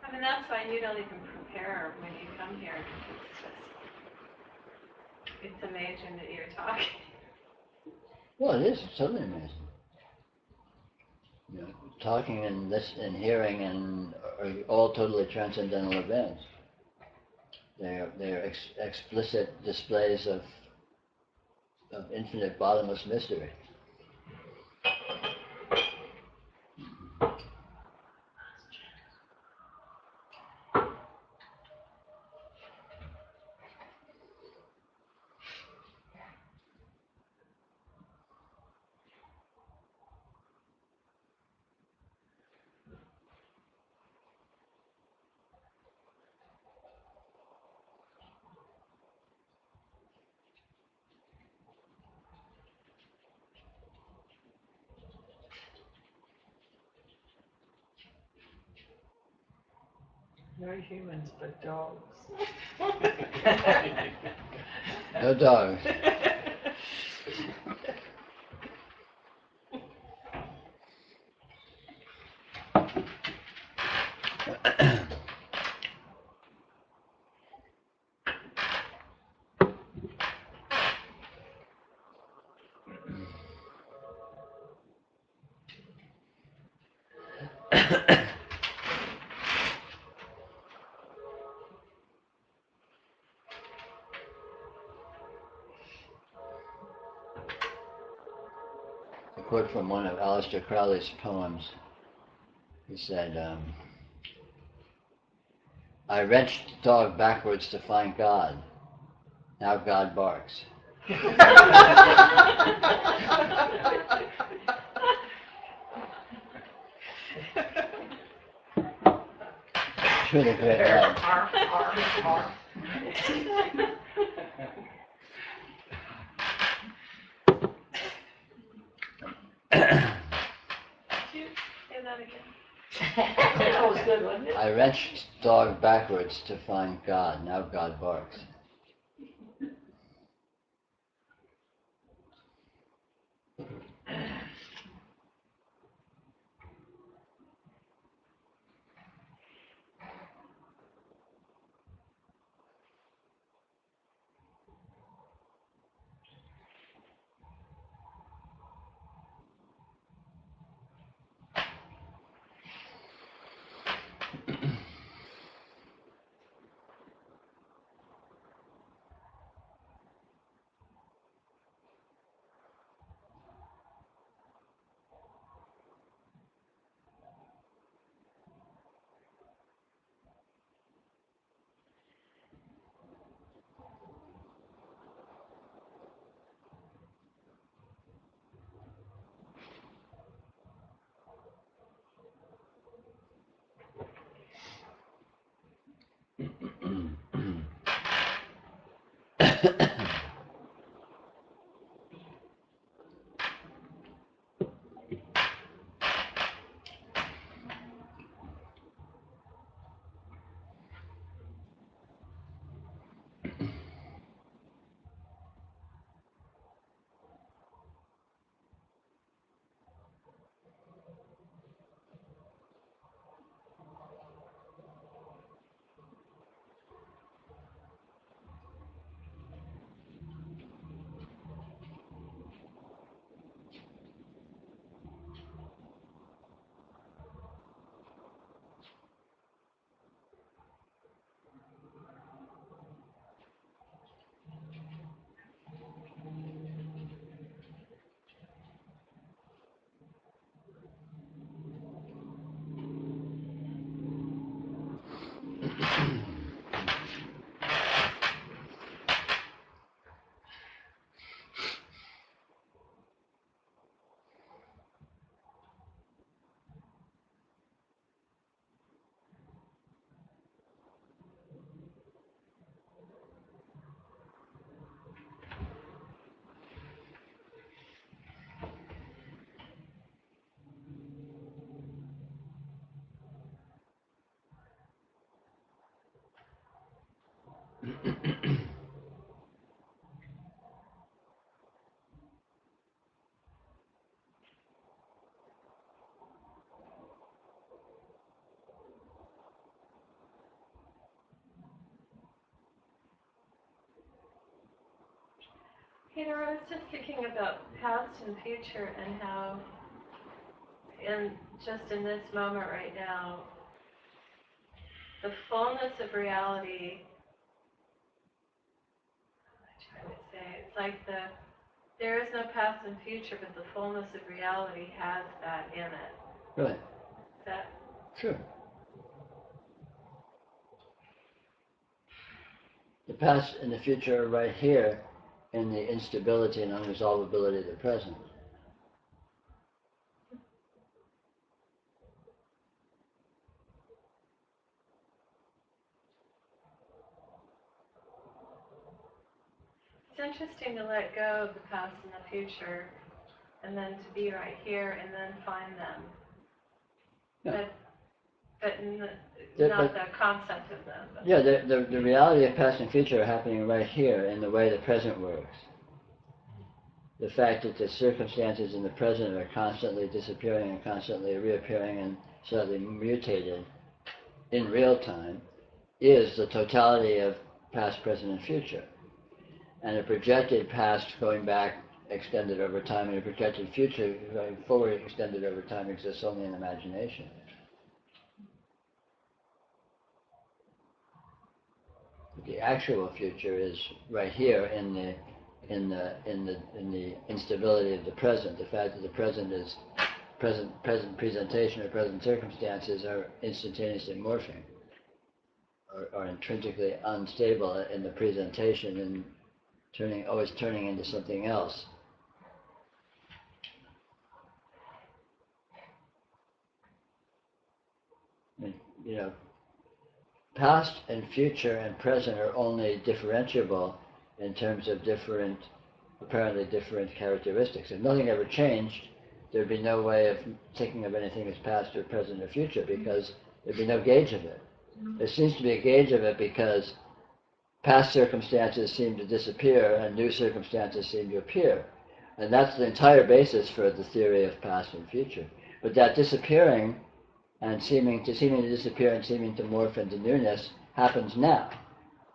I mean, that's why you don't even prepare when you come here. It's amazing that you're talking. Well, it is. It's totally amazing. Talking and hearing are all totally transcendental events. They're explicit displays of infinite bottomless mystery. No humans, but dogs. No dogs. A quote from one of Aleister Crowley's poems. He said, I wrenched the dog backwards to find God. Now God barks. It's really great line. Say that again. That was good, wasn't it? I wrenched the dog backwards to find God. Now God barks. Peter, I was just thinking about past and future and how, just in this moment right now, the fullness of reality, I would say, it's like there is no past and future, but the fullness of reality has that in it. Really? Is that? Sure. The past and the future are right here in the instability and unresolvability of the present. It's interesting to let go of the past and the future, and then to be right here, and then find them. Yeah. but The- not the concept of them. But Yeah, the reality of past and future are happening right here in the way the present works. The fact that the circumstances in the present are constantly disappearing and constantly reappearing and slightly mutated in real time is the totality of past, present, and future. And a projected past going back extended over time, and a projected future going forward extended over time exists only in imagination. The actual future is right here in the instability of the present. The fact that the present is present presentation or present circumstances are instantaneously morphing, are intrinsically unstable in the presentation and always turning into something else. You know, past and future and present are only differentiable in terms of apparently different characteristics. If nothing ever changed, there'd be no way of thinking of anything as past or present or future because there'd be no gauge of it. There seems to be a gauge of it because past circumstances seem to disappear and new circumstances seem to appear. And that's the entire basis for the theory of past and future. But that disappearing and seeming to disappear and seeming to morph into newness happens now,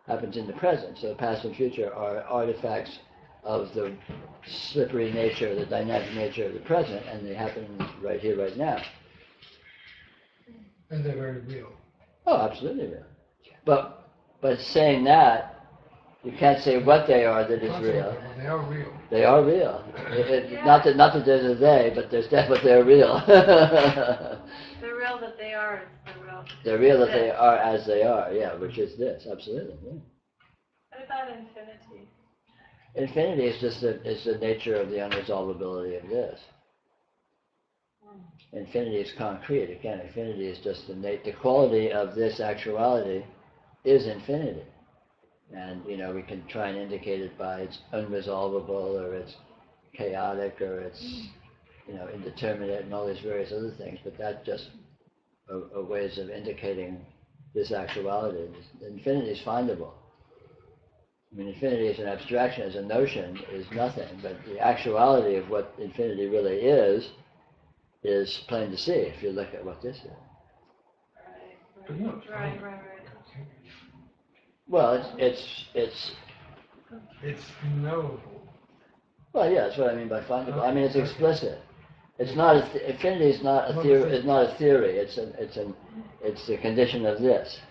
happens in the present. So past and future are artifacts of the slippery nature, the dynamic nature of the present, and they happen right here, right now. And they're very real. Oh, absolutely real. But saying that, you can't say what they are that is real. They are real. They are real. Not that there's a they, but there's definitely they're real. the real that they are is the real. They're real that they are as they are, yeah, which is this, absolutely. Yeah. What about infinity? Infinity is the nature of the unresolvability of this. Infinity is concrete. Again, infinity is just the quality of this actuality is infinity. And, we can try and indicate it by it's unresolvable or it's chaotic or it's, indeterminate and all these various other things, but that's just a ways of indicating this actuality. Infinity is findable. I mean, infinity as an abstraction, as a notion, is nothing, but the actuality of what infinity really is plain to see if you look at what this is. Right. Well, it's knowable. Well, yeah, that's what I mean by findable. I mean, it's explicit. It's not infinity is not a theory. It's not a theory. It's the condition of this.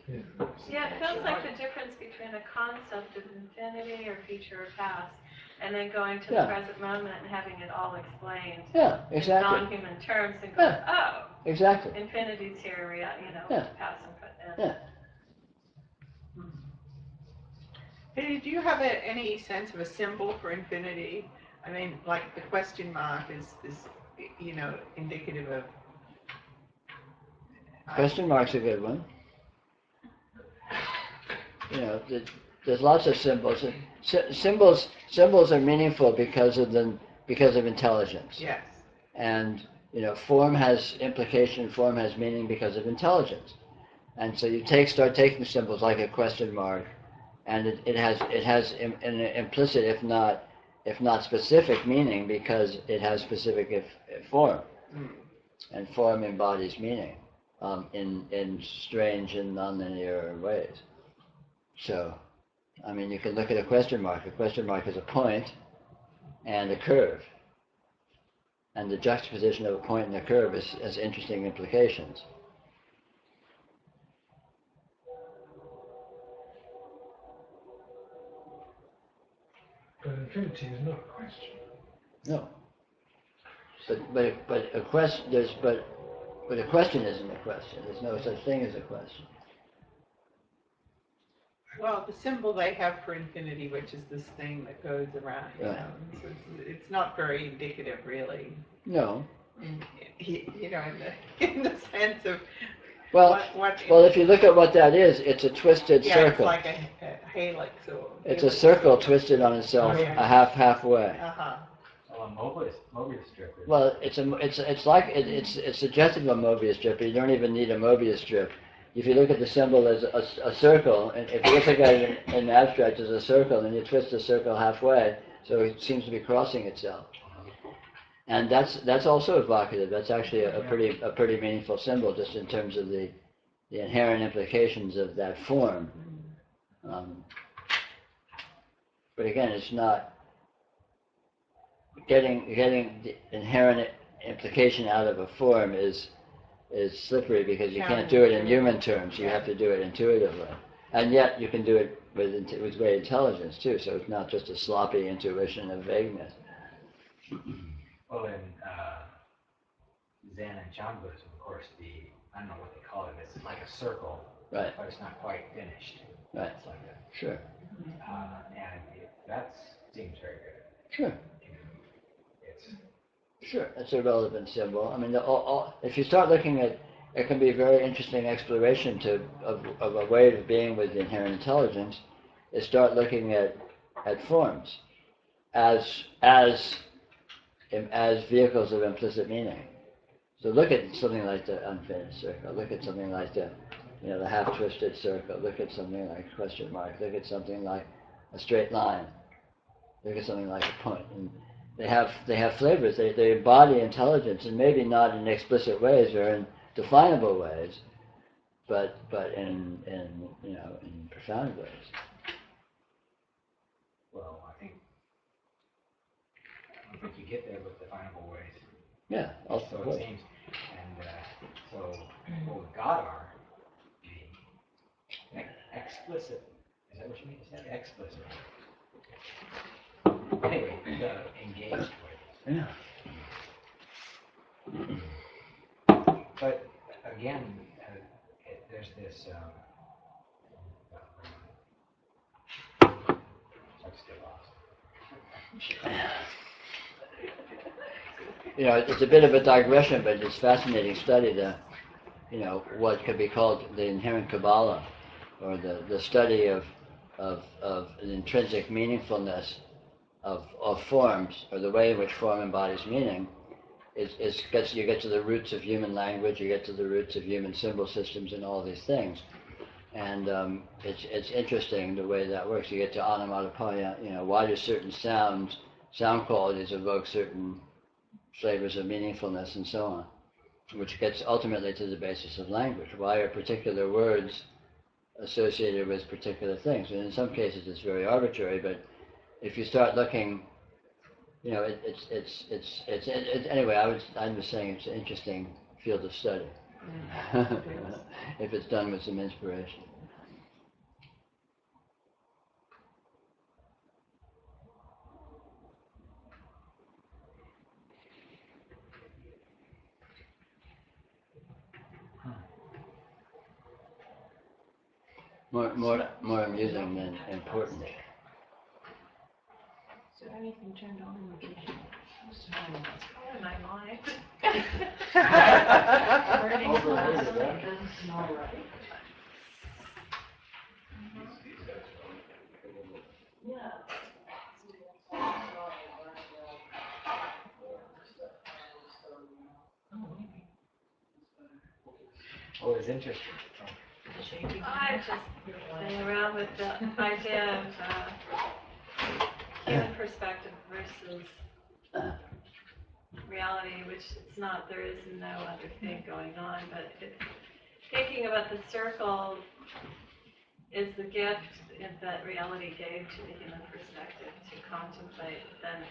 Yeah, it feels like the difference between a concept of infinity or future or past, and then going to the present moment and having it all explained. Yeah, exactly. In non-human terms and going, exactly. Infinity's here, past and present. Yeah. Hey, do you have any sense of a symbol for infinity? I mean, like the question mark is indicative of... Question mark's a good one. There's lots of symbols. Symbols are meaningful because of intelligence. Yes. And form has implication, form has meaning because of intelligence. And so you start taking symbols like a question mark, and it has an implicit, if not specific meaning, because it has specific form, and form embodies meaning in strange and nonlinear ways. So, I mean, you can look at a question mark. A question mark is a point and a curve, and the juxtaposition of a point and a curve has interesting implications. But infinity is not a question. No. But a question but a question isn't a question. There's no such thing as a question. Well, the symbol they have for infinity, which is this thing that goes around, so it's not very indicative, really. No. In the sense of well, if you look at what that is, it's a twisted circle. It's like a helix or... It's a circle twisted on itself, a halfway. Uh-huh. a Mobius strip. Well, it's suggestive of a Mobius strip, but you don't even need a Mobius strip. If you look at the symbol as a circle, and if you look at it in abstract as a circle, and you twist the circle halfway, so it seems to be crossing itself. And that's also evocative. That's actually a pretty meaningful symbol, just in terms of the inherent implications of that form. But again, it's not getting the inherent implication out of a form is slippery, because you can't do it in human terms. You have to do it intuitively, and yet you can do it with great intelligence too. So it's not just a sloppy intuition of vagueness. Well, in Zen and Chan Buddhism, of course, I don't know what they call it. It's like a circle, Right. But it's not quite finished. Right. It's like a, Sure. and that seems very good. Sure. It's Sure. It's a relevant symbol. I mean, if you start looking at it, can be a very interesting exploration of a way of being with inherent intelligence. Is start looking at forms as vehicles of implicit meaning. So look at something like the unfinished circle. Look at something like the half-twisted circle. Look at something like a question mark. Look at something like a straight line. Look at something like a point. And they have flavors. They embody intelligence, and maybe not in explicit ways or in definable ways, but in profound ways. well, I think you get there with definable ways. Yeah, also So it seems, and so what would God are being explicit. Is that what you mean to say? Explicit. Anyway, the engaged ways. Yeah. But again, there's this. I'm still lost. It's a bit of a digression, but it's a fascinating study what could be called the inherent Kabbalah, or the study of an intrinsic meaningfulness of forms, or the way in which form embodies meaning. You get to the roots of human language, you get to the roots of human symbol systems, and all these things. And it's interesting the way that works. You get to onomatopoeia. Why do certain sound qualities evoke certain flavors of meaningfulness, and so on, which gets ultimately to the basis of language. Why are particular words associated with particular things? And in some cases it's very arbitrary, but if you start looking, anyway, I'm just saying it's an interesting field of study. If it's done with some inspiration. More amusing than important. Is there anything turned on in the kitchen? In my mind. Burning glass, it doesn't smell right. Yeah. Oh, it's interesting. I just play around with the idea of human perspective versus reality, which it's not, there is no other thing going on, but thinking about the circle is the gift that reality gave to the human perspective to contemplate. Then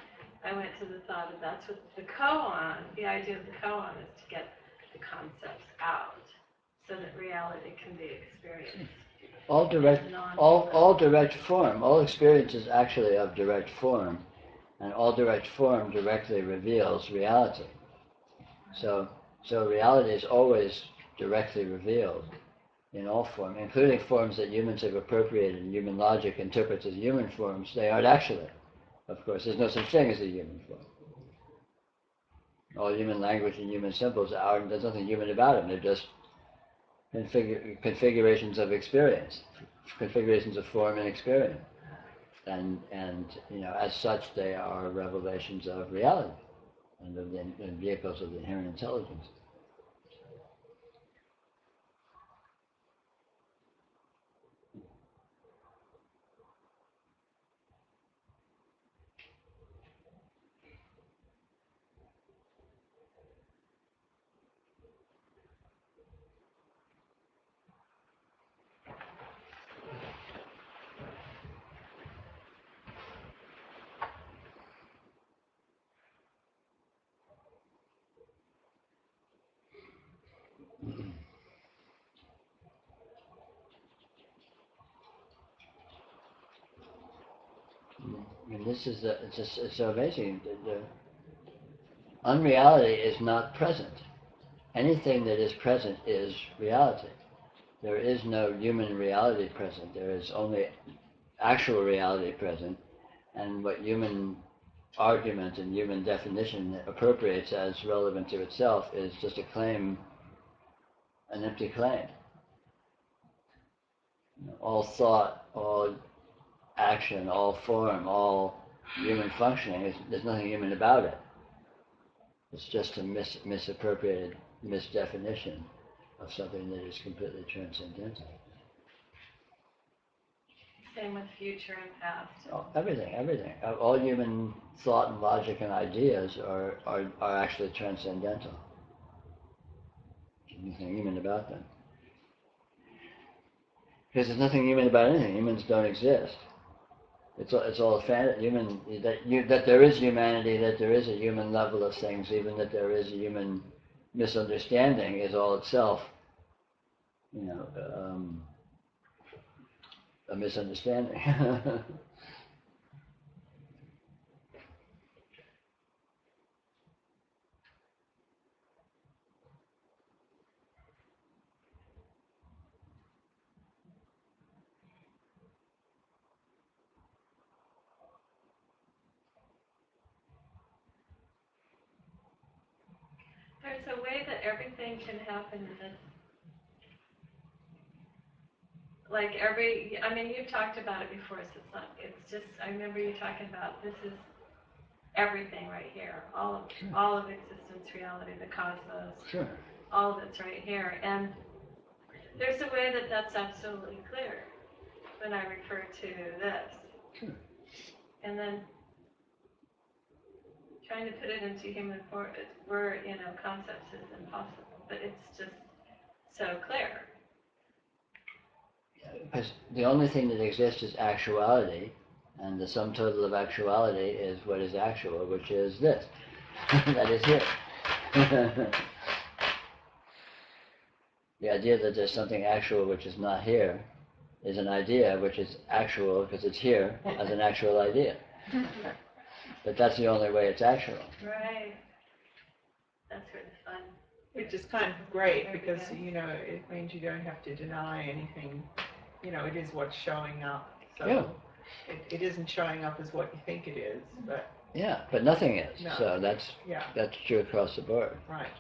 I went to the thought that that's what the koan, the idea of the koan is to get the concepts out so that reality can be experienced. All direct form, all experience is actually of direct form, and all direct form directly reveals reality. So reality is always directly revealed in all form, including forms that humans have appropriated and human logic interprets as human forms. They aren't actually. Of course, there's no such thing as a human form. All human language and human symbols there's nothing human about them. They're just configurations of experience, configurations of form and experience. and as such, they are revelations of reality and of the vehicles of the inherent intelligence. I mean, this is it's so amazing. The unreality is not present. Anything that is present is reality. There is no human reality present. There is only actual reality present, and what human argument and human definition appropriates as relevant to itself is just a claim, an empty claim. All thought, all action, all form, all human functioning, there's nothing human about it. It's just a misappropriated misdefinition of something that is completely transcendental. Same with future and past. Oh, everything. All human thought and logic and ideas are actually transcendental. There's nothing human about them. Because there's nothing human about anything. Humans don't exist. It's all human. That there is humanity, that there is a human level of things, even that there is a human misunderstanding, is all itself, a misunderstanding. There's a way that everything can happen in this. You've talked about it before, so it's just, I remember you talking about this is everything right here. All of existence, reality, the cosmos. Sure. All of it's right here. And there's a way that that's absolutely clear when I refer to this. Sure. And then trying to put it into human concepts is impossible, but it's just so clear. Because the only thing that exists is actuality, and the sum total of actuality is what is actual, which is this. That is here. The idea that there's something actual which is not here is an idea which is actual because it's here as an actual idea. But that's the only way it's actual. Right. That's where the fun. Which is kind of great because, it means you don't have to deny anything. It is what's showing up. So Yeah. it isn't showing up as what you think it is, but. Yeah, but nothing is. No. So that's true across the board. Right.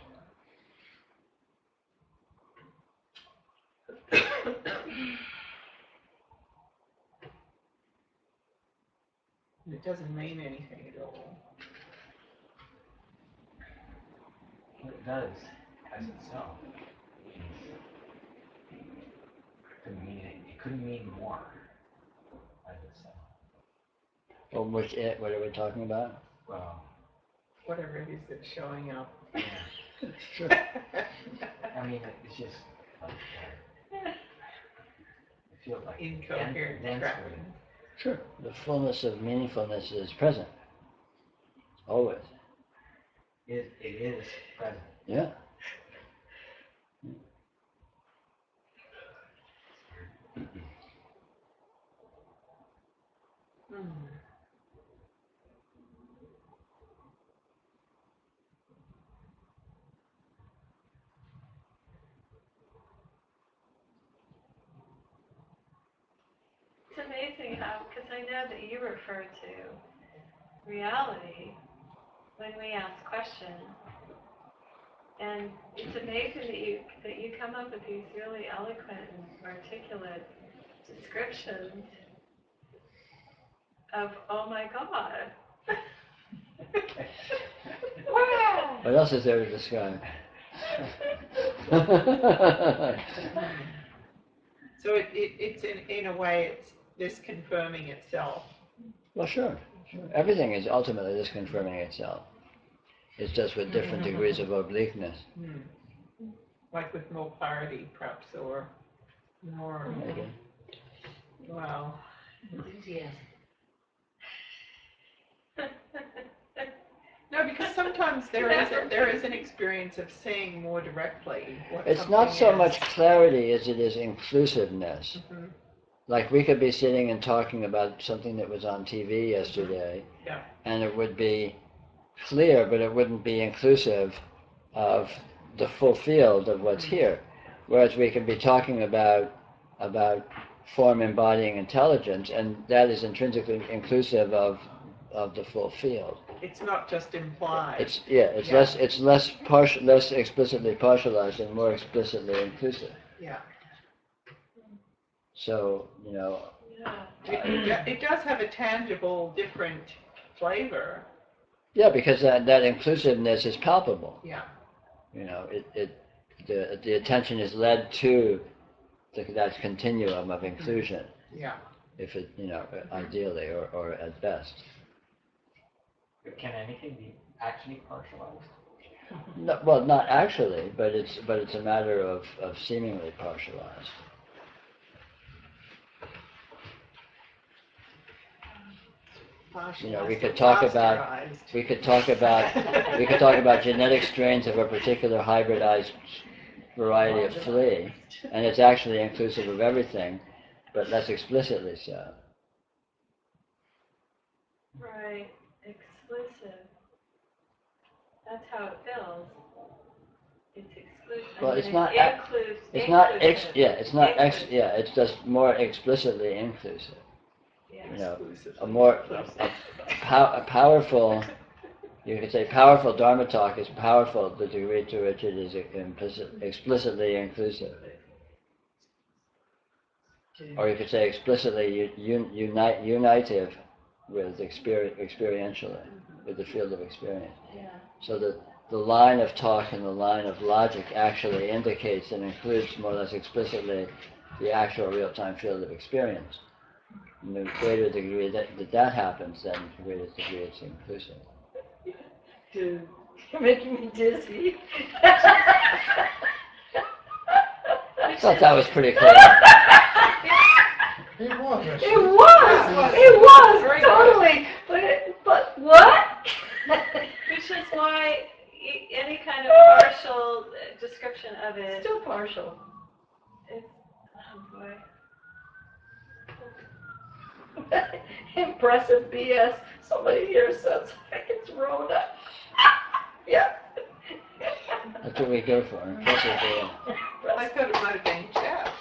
It doesn't mean anything at all. What it does as itself it couldn't mean more as itself. Well, what are we talking about? Well, Whatever it is that's showing up. yeah. Sure. It's just like it feels like Incoherent dense. scrapping. Sure. The fullness of meaningfulness is present. Always. It is present. Yeah. It's amazing how, because I know that you refer to reality when we ask questions. And it's amazing that you come up with these really eloquent and articulate descriptions of, oh my God. What else is there to describe? So it's in a way, it's this confirming itself. Well, sure. Everything is ultimately this confirming itself. It's just with different degrees of obliqueness. Like with more clarity, perhaps, or more. Maybe. Wow. Enthusiasm. No, because sometimes there is an experience of seeing more directly what It's not something so is. much clarity as it is inclusiveness. Mhm. Like we could be sitting and talking about something that was on TV yesterday, Yeah. and it would be clear, but it wouldn't be inclusive of the full field of what's here. Whereas we can be talking about form embodying intelligence, and that is intrinsically inclusive of the full field. It's not just implied. It's less explicitly partialized and more explicitly inclusive. Yeah. So, It does have a tangible, different flavor. yeah, because that inclusiveness is palpable. Yeah. The attention is led to that continuum of inclusion. Yeah. If it, ideally or at best. But can anything be actually partialized? No, well, not actually, but it's a matter of seemingly partialized. We could talk about genetic strains of a particular hybridized variety of flea, and it's actually inclusive of everything, but less explicitly so. Right, exclusive. That's how it feels. It's exclusive. Well, it's not. Inclusive. It's just more explicitly inclusive. Yeah. A powerful. You could say powerful Dharma talk is powerful to the degree to which it is explicitly inclusive. Or you could say explicitly unitive with experientially, with the field of experience. Yeah. So that the line of talk and the line of logic actually indicates and includes more or less explicitly the actual real-time field of experience. And the greater degree that happens, then the greater degree it's inclusive. Dude, you're making me dizzy. I thought that was pretty clear. It was, actually. It was totally. But what? Which is why any kind of partial description of it. Still partial. Oh boy. Impressive BS. Somebody here says it's Rhoda. Yeah. That's what we go for. Impressive. I thought it might have been Jeff.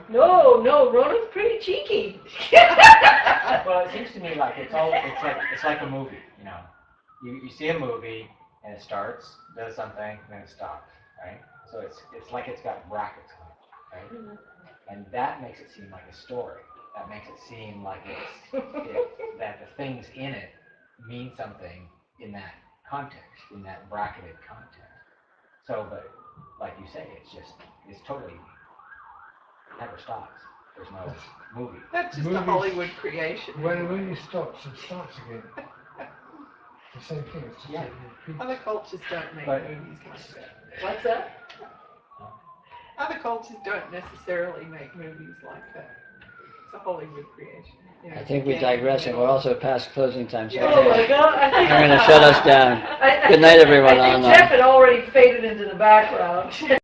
No, Rhoda's pretty cheeky. Well, it seems to me like it's like a movie. You see a movie and it starts, does something, and then it stops, right? So it's like it's got brackets on it, right? Mm-hmm. And that makes it seem like a story. That makes it seem like that the things in it mean something in that context, in that bracketed context. So, but like you say, it's totally never stops. There's no movie. That's just a Hollywood creation. When the movie stops, it starts again. The same thing. It's just Other cultures don't make movies like that. What's that? Other cultures don't necessarily make movies like that. It's a Hollywood creation. I think we digress, and we're also past closing time. So Oh my God! I think I'm going to shut us down. Good night, everyone. I think Jeff had already faded into the background.